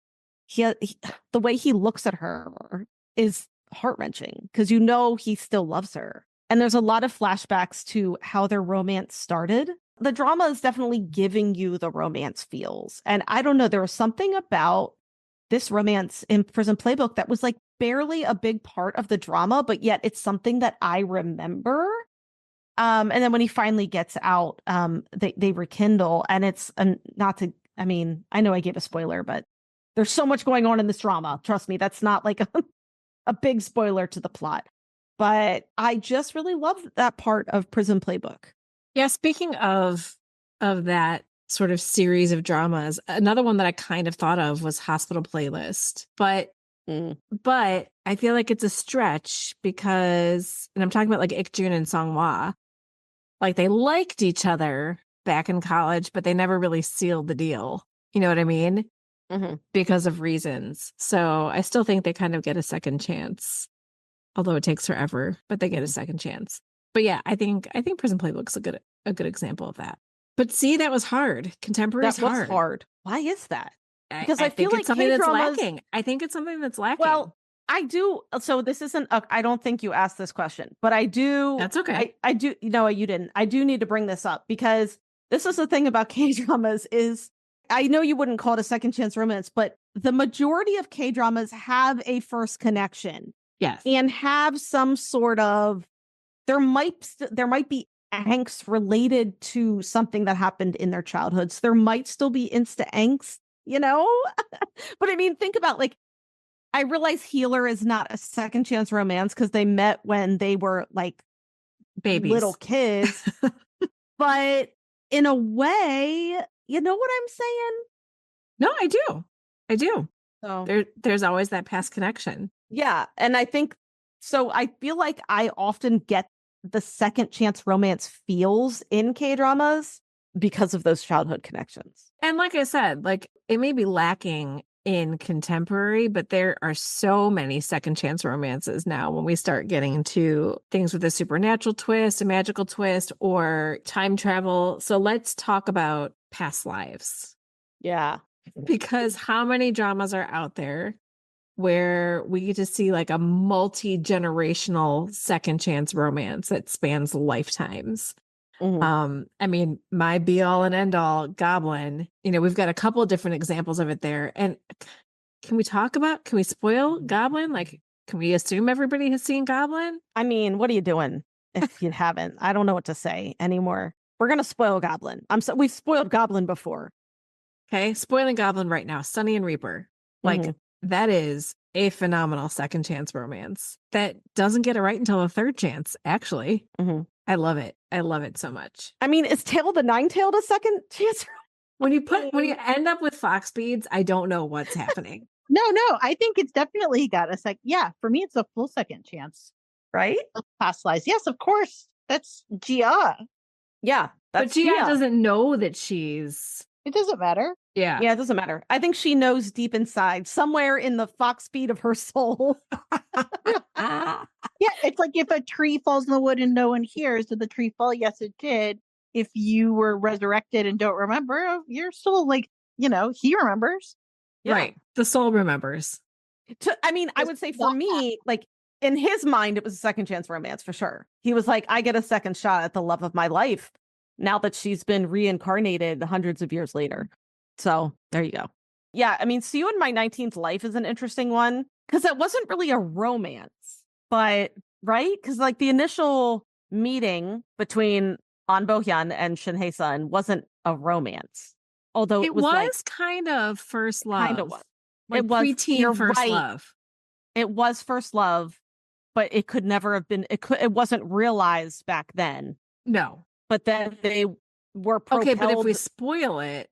the way he looks at her is heart-wrenching because you know he still loves her. And there's a lot of flashbacks to how their romance started. The drama is definitely giving you the romance feels. And I don't know, there was something about this romance in Prison Playbook that was like barely a big part of the drama, but yet it's something that I remember. And then when he finally gets out, they rekindle, and it's not to, I mean, I know I gave a spoiler, but there's so much going on in this drama. Trust me, that's not like a big spoiler to the plot. But I just really love that part of Prison Playbook. Yeah, speaking of that sort of series of dramas, another one that I kind of thought of was Hospital Playlist. But I feel like it's a stretch because, and I'm talking about like Ik-jun and Sung-hwa, like they liked each other back in college, but they never really sealed the deal. You know what I mean? Because of reasons. So I still think they kind of get a second chance, although it takes forever, but they get a second chance. But yeah, I think Prison Playbook's a good example of that. But see, that was hard. Contemporary is hard. That was hard. Why is that? Because I feel think like it's something that's K-dramas, lacking. I think it's something that's lacking. Well, I do. So this isn't. I don't think you asked this question, but I do. That's okay. I do. No, you didn't. I do need to bring this up because this is the thing about K-dramas is I know you wouldn't call it a second chance romance, but the majority of K-dramas have a first connection. Yes. And have some sort of, there might be angst related to something that happened in their childhoods. There might still be insta angst, you know? But I mean, think about like, I realize Healer is not a second chance romance because they met when they were like babies, little kids. But in a way, you know what I'm saying? No, I do. So there's always that past connection. Yeah. And I think so. I feel like I often get the second chance romance feels in K-dramas because of those childhood connections. And like I said, like it may be lacking in contemporary, but there are so many second chance romances now when we start getting into things with a supernatural twist, a magical twist, or time travel. So let's talk about past lives. Yeah. Because how many dramas are out there where we get to see like a multi-generational second chance romance that spans lifetimes? I mean, my be all and end all, Goblin, you know, we've got a couple of different examples of it there. And can we spoil Goblin? Like, can we assume everybody has seen Goblin? I mean, what are you doing if you haven't? I don't know what to say anymore. We're going to spoil Goblin. We've spoiled Goblin before. Okay. Spoiling Goblin right now. Sunny and Reaper. Like that is a phenomenal second chance romance that doesn't get it right until a third chance, actually. I love it. I love it so much. I mean, is Tail the Nine-Tailed a second chance? When you end up with fox speeds, I don't know what's happening. No, I think it's definitely got a yeah, for me, it's a full second chance. Right? Past lives. Yes, of course. That's Gia. Yeah. But Gia doesn't know that she's... It doesn't matter. Yeah. Yeah, it doesn't matter. I think she knows deep inside, somewhere in the fox speed of her soul. Yeah, it's like if a tree falls in the wood and no one hears, did the tree fall? Yes, it did. If you were resurrected and don't remember, you're still like, you know, he remembers. Yeah. Right. The soul remembers. I mean, I would say for me, like in his mind, it was a second chance romance for sure. He was like, I get a second shot at the love of my life now that she's been reincarnated hundreds of years later. So there you go. Yeah, I mean, See You in My 19th Life is an interesting one because it wasn't really a romance, but right? Because like the initial meeting between An Bo-hyun and Shin Hae-sun wasn't a romance, although It was like was kind of first love. kind of was. Like It was preteen first love. It was first love, but it could never have been. It wasn't realized back then. No. But then they were propelled. Okay, but if we spoil it,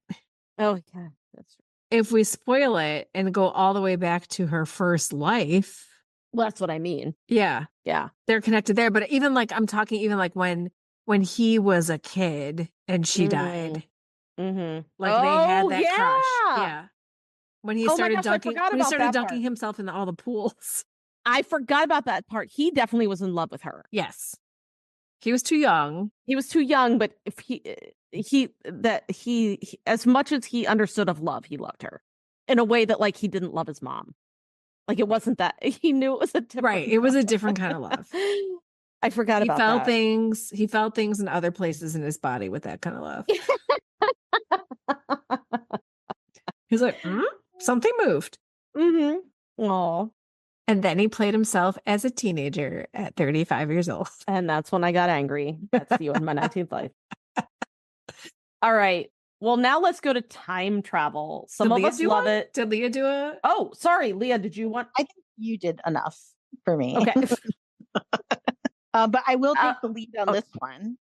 oh yeah, that's true. If we spoil it and go all the way back to her first life, well, that's what I mean. Yeah, they're connected there. But even like I'm talking, even like when he was a kid and she died, like they had that crush. Yeah, when he started dunking himself in all the pools. I forgot about that part. He definitely was in love with her. Yes. He was too young. He was too young, but if he as much as he understood of love, he loved her in a way that like he didn't love his mom. Like it wasn't that he knew it was a different right. It was a different kind of love. I forgot about that. Things. He felt things in other places in his body with that kind of love. He's like, something moved. Oh. And then he played himself as a teenager at 35 years old. And that's when I got angry. That's You in My 19th Life. All right. Well, now let's go to time travel. Some of us love it. Did Leah do a? Oh, sorry, Leah. Did you want? I think you did enough for me. Okay. But I will take the lead on this one.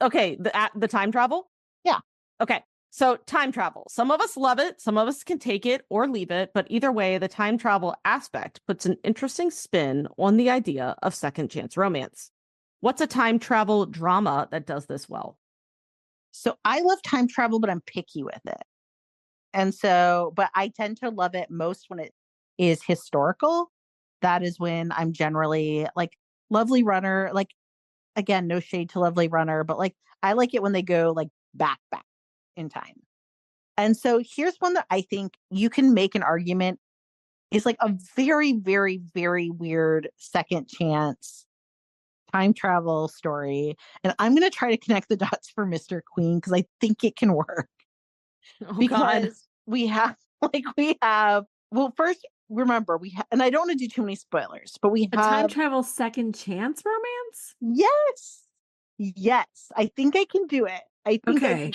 Okay. The time travel? Yeah. Okay. So time travel. Some of us love it. Some of us can take it or leave it. But either way, the time travel aspect puts an interesting spin on the idea of second chance romance. What's a time travel drama that does this well? So I love time travel, but I'm picky with it. And so, but I tend to love it most when it is historical. That is when I'm generally like Lovely Runner. Like, again, no shade to Lovely Runner, but like, I like it when they go like back in time. And so here's one that I think you can make an argument is like a very, very, very weird second chance time travel story. And I'm going to try to connect the dots for Mr. Queen because I think it can work. Oh, because God. we have, well, first, remember, and I don't want to do too many spoilers, but we have a time travel second chance romance? Yes. I think I can do it. I think okay.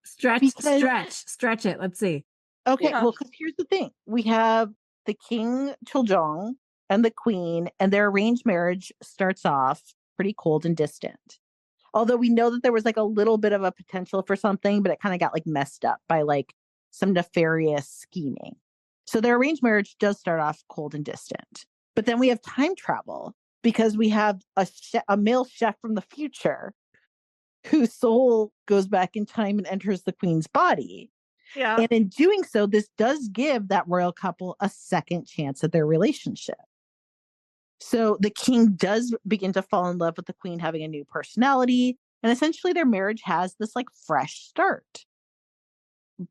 Stretch it. Let's see. Okay, well, because here's the thing. We have the King Cheoljong and the Queen, and their arranged marriage starts off pretty cold and distant. Although we know that there was like a little bit of a potential for something, but it kind of got like messed up by like some nefarious scheming. So their arranged marriage does start off cold and distant. But then we have time travel because we have a male chef from the future whose soul goes back in time and enters the Queen's body. Yeah. And in doing so, this does give that royal couple a second chance at their relationship. So the king does begin to fall in love with the Queen having a new personality. And essentially their marriage has this like fresh start.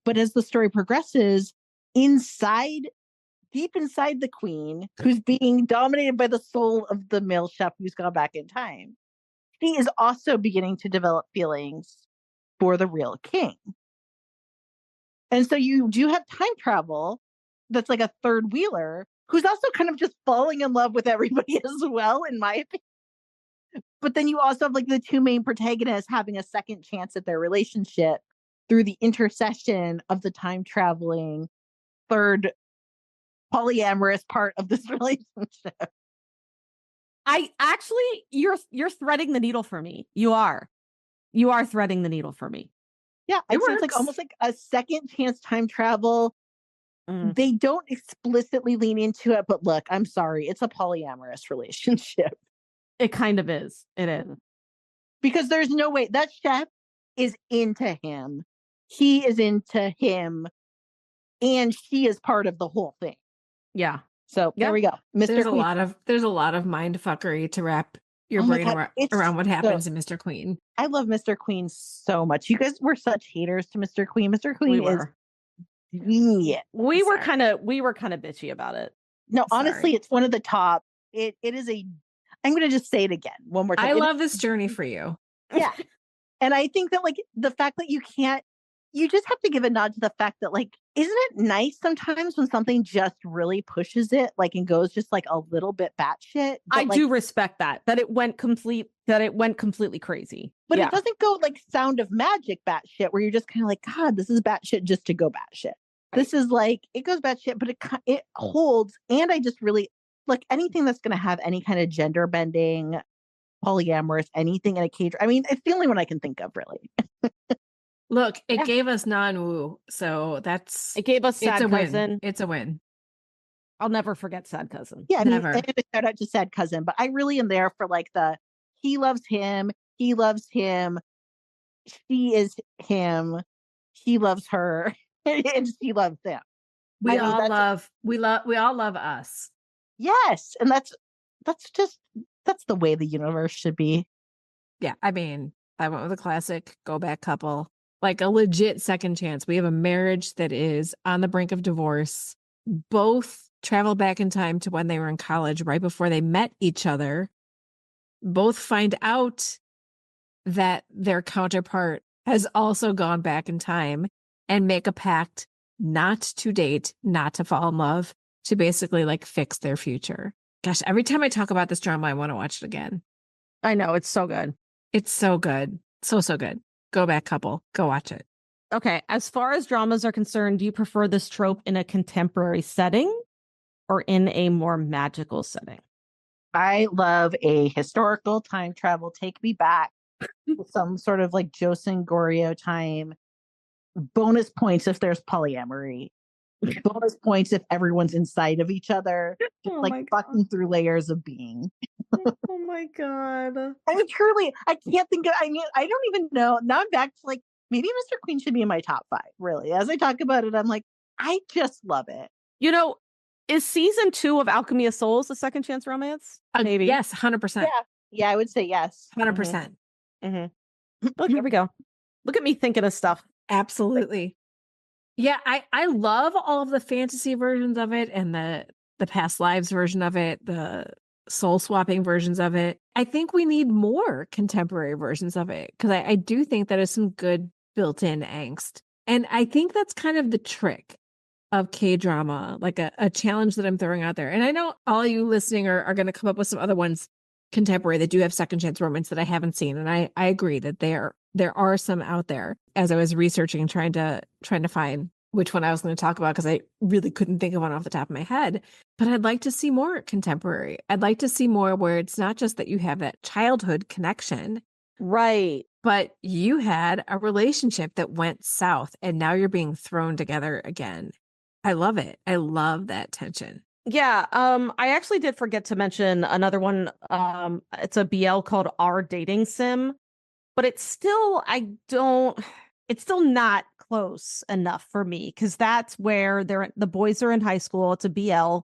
But as the story progresses, deep inside the Queen, who's being dominated by the soul of the male chef who's gone back in time, she is also beginning to develop feelings for the real king. And so you do have time travel that's like a third wheeler who's also kind of just falling in love with everybody as well, in my opinion. But then you also have like the two main protagonists having a second chance at their relationship through the intercession of the time traveling third polyamorous part of this relationship. I actually, you're threading the needle for me. You are threading the needle for me. Yeah, I'd say it's like almost like a second chance time travel. They don't explicitly lean into it, but look, I'm sorry, it's a polyamorous relationship. It kind of is. It is. Because there's no way that chef is into him. He is into him. And she is part of the whole thing. Yeah. So there we go. Mr. There's Queen. There's a lot of mind fuckery to wrap your brain around what happens in Mr. Queen. I love Mr. Queen so much. You guys were such haters to Mr. Queen. Mr. Queen is Yeah. We were kind of bitchy about it. No, honestly, Sorry. it's one of the top. It is a. I'm going to just say it again one more time. I love this journey for you. Yeah. And I think that, like, the fact that you just have to give a nod to the fact that, like, isn't it nice sometimes when something just really pushes it, like, and goes just like a little bit batshit? I do respect that it went completely crazy. But it doesn't go like Sound of Magic batshit, where you're just kind of like, God, this is batshit just to go batshit. This is like, it goes batshit, but it holds. And I just really like anything that's going to have any kind of gender bending, polyamorous, anything in a cage. I mean, it's the only one I can think of, really. Look, it gave us non-woo, so it gave us Sad Cousin. Win. It's a win. I'll never forget Sad Cousin. Yeah, I mean, I shout out to Sad Cousin, but I really am there for like he loves him, she is him, he loves her, and she loves them. We all love us. Yes, and that's the way the universe should be. Yeah, I mean, I went with a classic go back couple, like a legit second chance. We have a marriage that is on the brink of divorce. Both travel back in time to when they were in college, right before they met each other. Both find out that their counterpart has also gone back in time and make a pact not to date, not to fall in love, to basically like fix their future. Gosh, every time I talk about this drama, I want to watch it again. I know, it's so good. It's so good. So good. Go back couple. Go watch it. Okay. As far as dramas are concerned, do you prefer this trope in a contemporary setting or in a more magical setting? I love a historical time travel. Take me back to some sort of like Joseon Goryeo time. Bonus points if there's polyamory. Bonus points if everyone's inside of each other, just fucking through layers of being. Oh my God. I mean, truly, I can't think of, I mean, I don't even know. Now I'm back to like, maybe Mr. Queen should be in my top 5, really. As I talk about it, I'm like, I just love it. You know, is season 2 of Alchemy of Souls a second chance romance? Maybe. Yes, 100%. Yeah, I would say yes. 100%. Mm-hmm. Look, here we go. Look at me thinking of stuff. Absolutely. Yeah, I love all of the fantasy versions of it and the past lives version of it, the soul swapping versions of it. I think we need more contemporary versions of it because I do think that is some good built-in angst. And I think that's kind of the trick of K-drama, like a challenge that I'm throwing out there. And I know all you listening are going to come up with some other ones contemporary that do have second chance romance that I haven't seen. And I agree that there are some out there. As I was researching, trying to find which one I was going to talk about, because I really couldn't think of one off the top of my head. But I'd like to see more contemporary. I'd like to see more where it's not just that you have that childhood connection. Right. But you had a relationship that went south and now you're being thrown together again. I love it. I love that tension. Yeah, I actually did forget to mention another one. It's a BL called Our Dating Sim, but it's still not close enough for me because that's where the boys are in high school. It's a BL,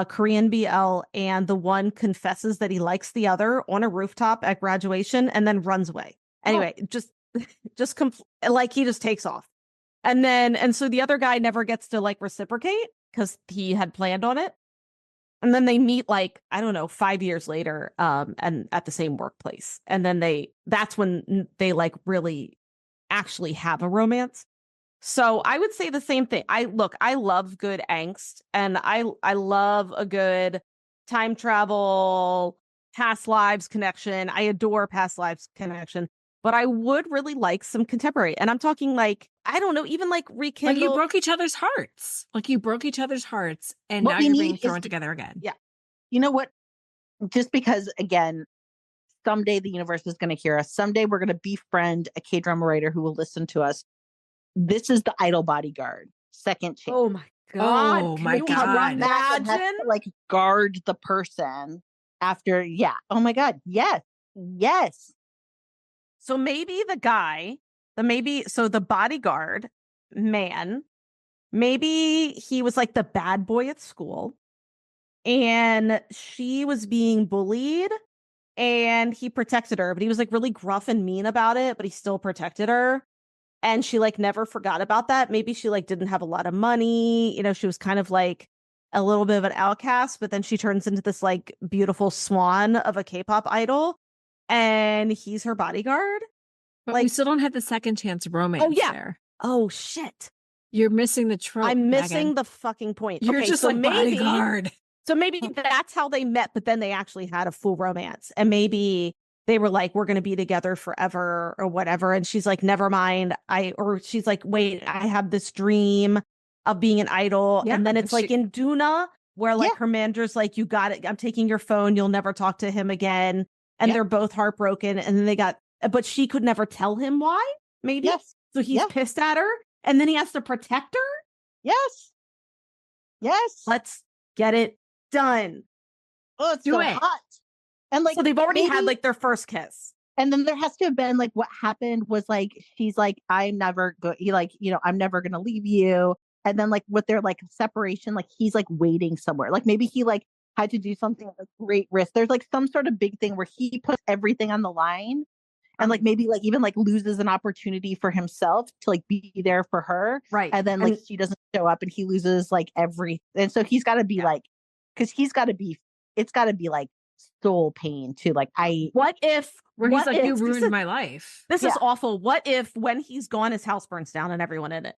Korean BL, and the one confesses that he likes the other on a rooftop at graduation and then runs away. Anyway, like he just takes off. And so the other guy never gets to like reciprocate because he had planned on it. And then they meet like, I don't know, 5 years later, and at the same workplace. And then that's when they like really actually have a romance. So I would say the same thing. I love good angst, and I love a good time travel, past lives connection. I adore past lives connection. But I would really like some contemporary. And I'm talking like, I don't know, even like rekindle. Like you broke each other's hearts. And now you're being thrown together again. Yeah. You know what? Just because, again, someday the universe is going to hear us. Someday we're going to befriend a K-drama writer who will listen to us. This is the Idol Bodyguard. Second chance. Oh my God. Oh my God. Imagine like guard the person after. Yeah. Oh my God. Yes. Yes. So maybe the bodyguard man, maybe he was like the bad boy at school and she was being bullied and he protected her, but he was like really gruff and mean about it, but he still protected her. And she like never forgot about that. Maybe she like didn't have a lot of money. You know, she was kind of like a little bit of an outcast, but then she turns into this like beautiful swan of a K-pop idol, and he's her bodyguard. But Like, we still don't have the second chance romance yeah. there. Oh shit. You're missing the trope. I'm missing Megan. the fucking point. You're okay, just so like maybe, bodyguard. So maybe that's how they met, but then they actually had a full romance. And maybe they were like, we're going to be together forever or whatever. And she's like, never mind. Or she's like, wait, I have this dream of being an idol. Yeah, and then it's like in Duna, where like her manager's like, you got it. I'm taking your phone. You'll never talk to him again. And they're both heartbroken. And then they got, but she could never tell him why, maybe. Yes. So he's pissed at her. And then he has to protect her. Yes. Yes. Let's get it done. Oh, it's so hot. And like, so they've already had like their first kiss. And then there has to have been like what happened was like she's like, I'm never I'm never gonna leave you. And then like with their like separation, like he's like waiting somewhere. Like maybe he like had to do something at great risk. There's like some sort of big thing where he puts everything on the line and like maybe like even like loses an opportunity for himself to like be there for her. Right. And then like she doesn't show up and he loses like everything. And so he's gotta be like, because it's gotta be like soul pain too. Like what if he's like, you ruined my life. This is awful. What if when he's gone, his house burns down and everyone in it?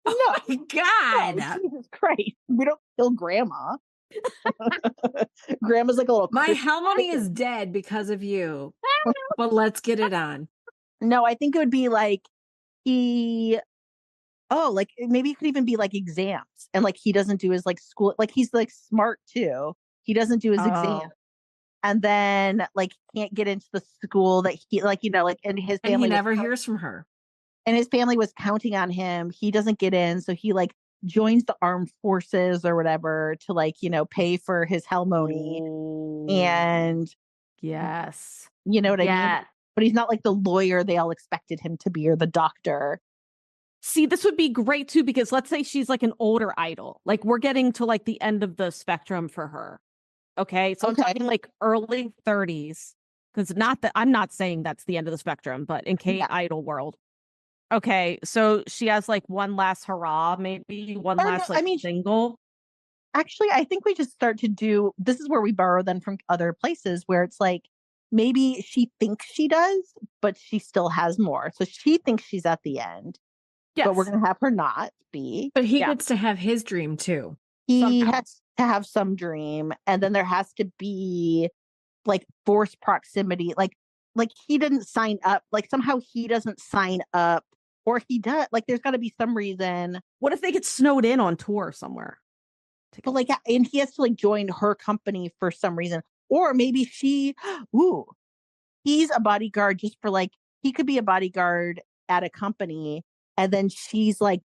No, oh my God. No, Jesus Christ. We don't kill grandma. Grandma's like a little. My Halmoni is dead because of you. But let's get it on. No, I think it would be like like maybe it could even be like exams and like he doesn't do his like school. Like he's like smart too. He doesn't do his exam. And then like can't get into the school that he like, like, and his family and he never hears from her. And his family was counting on him. He doesn't get in. So he like joins the armed forces or whatever to like, pay for his Halmoni. And yes. You know what I mean? But he's not like the lawyer they all expected him to be or the doctor. See, this would be great too, because let's say she's like an older idol. Like we're getting to like the end of the spectrum for her. Okay. So I'm talking like early 30s. Because I'm not saying that's the end of the spectrum, but in Idol world. Okay. So she has like one last hurrah, maybe one last single. Actually, I think we just start to do, this is where we borrow then from other places where it's like, maybe she thinks she does, but she still has more. So she thinks she's at the end. Yes. But we're going to have her not be. But he gets to have his dream too. He has to have some dream. And then there has to be like forced proximity. Like he didn't sign up. Like somehow he doesn't sign up or he does. Like there's got to be some reason. What if they get snowed in on tour somewhere? But like, and he has to like join her company for some reason. Or maybe he's a bodyguard just for like, he could be a bodyguard at a company. And then she's like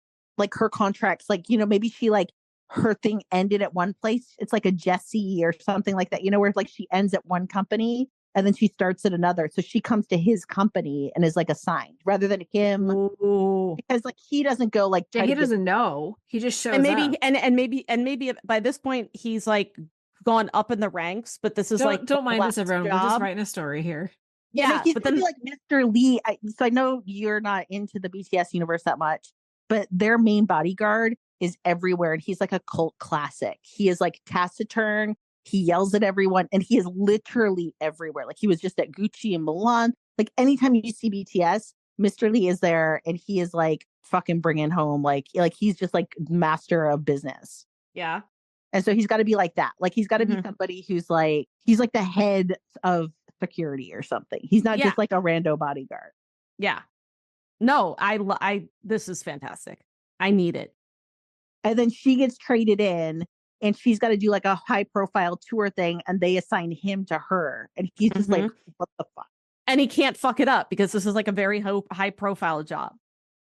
her contracts, like, maybe she like her thing ended at one place. It's like a Jessie or something like that, where like she ends at one company and then she starts at another. So she comes to his company and is like assigned rather than him. Ooh. Because like he doesn't go like he doesn't know. He just shows and maybe, up. And maybe by this point he's like gone up in the ranks, but this is don't mind us, everyone. We're just writing a story here. Yeah, he's gonna be like Mr. Lee. So I know you're not into the BTS universe that much, but their main bodyguard is everywhere, and he's like a cult classic. He is like taciturn. He yells at everyone, and he is literally everywhere. Like he was just at Gucci and Milan. Like anytime you see BTS, Mr. Lee is there, and he is like fucking bringing home. Like he's just like master of business. Yeah. And so he's got to be like that. Like he's got to be somebody who's like he's like the head of security or something. He's not just like a rando bodyguard. Yeah. No, this is fantastic. I need it. And then she gets traded in and she's got to do like a high profile tour thing and they assign him to her. And he's just like, what the fuck? And he can't fuck it up because this is like a very high profile job.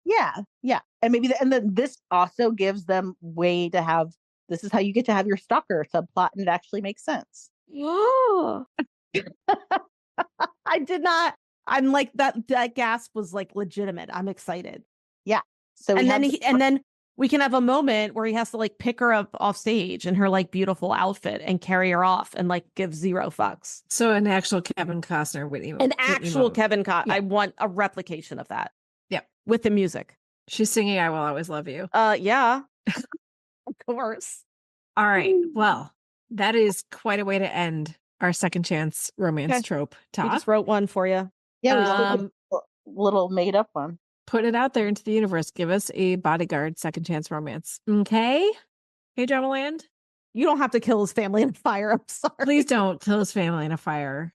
Yeah. Yeah. And maybe, and then this also gives them way to have, this is how you get to have your stalker subplot and it actually makes sense. Oh. I did not. I'm like that gasp was like legitimate. I'm excited. Yeah. So and then we can have a moment where he has to like pick her up off stage in her like beautiful outfit and carry her off and like give zero fucks. So an actual Kevin Costner Whitney. Kevin Costner. Yeah. I want a replication of that. Yep. With the music. She's singing I Will Always Love You. Yeah. Of course. All right. Well, that is quite a way to end our second chance romance trope We talk. just wrote one for you. Yeah, we still did a little made up one. Put it out there into the universe. Give us a bodyguard second chance romance. Okay? Hey, Drama Land? You don't have to kill his family in a fire. I'm sorry. Please don't kill his family in a fire.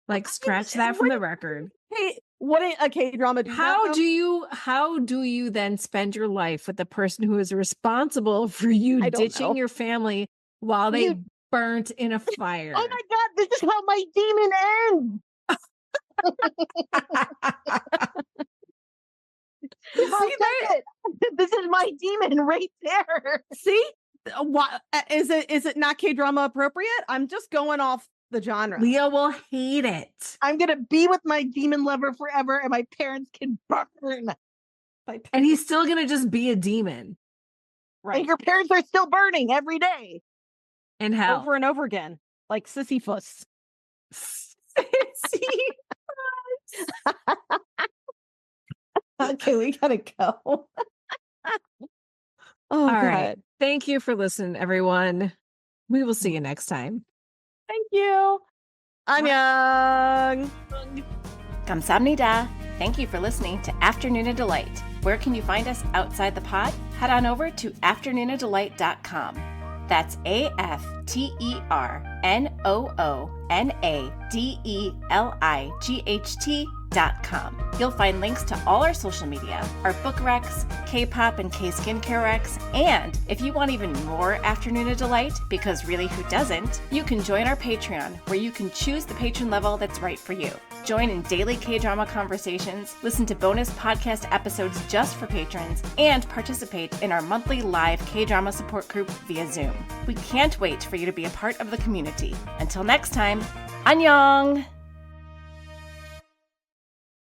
Like, scratch that from the record. Hey, what a K-drama do How do you then spend your life with the person who is responsible for you ditching your family while they burnt in a fire? Oh my God, this is how my demon ends. See that? This is my demon right there. See? What is it not K-drama appropriate? I'm just going off the genre. Leo will hate it. I'm gonna be with my demon lover forever, and my parents can burn. And he's still gonna just be a demon. Right. And your parents are still burning every day. In hell. Over and over again. Like Sisyphus. Okay, we gotta go. All right. Thank you for listening, everyone. We will see you next time. Thank you. Annyeong. Kamsahamnida. Thank you for listening to Afternoona Delight. Where can you find us outside the pod? Head on over to afternoonadelight.com. That's AFTERNOONADELIGHT.com. You'll find links to all our social media, our book recs, K-pop and K-skincare recs, and if you want even more Afternoona Delight, because really who doesn't, you can join our Patreon, where you can choose the patron level that's right for you. Join in daily K-drama conversations, listen to bonus podcast episodes just for patrons, and participate in our monthly live K-drama support group via Zoom. We can't wait for you to be a part of the community. Until next time, annyeong!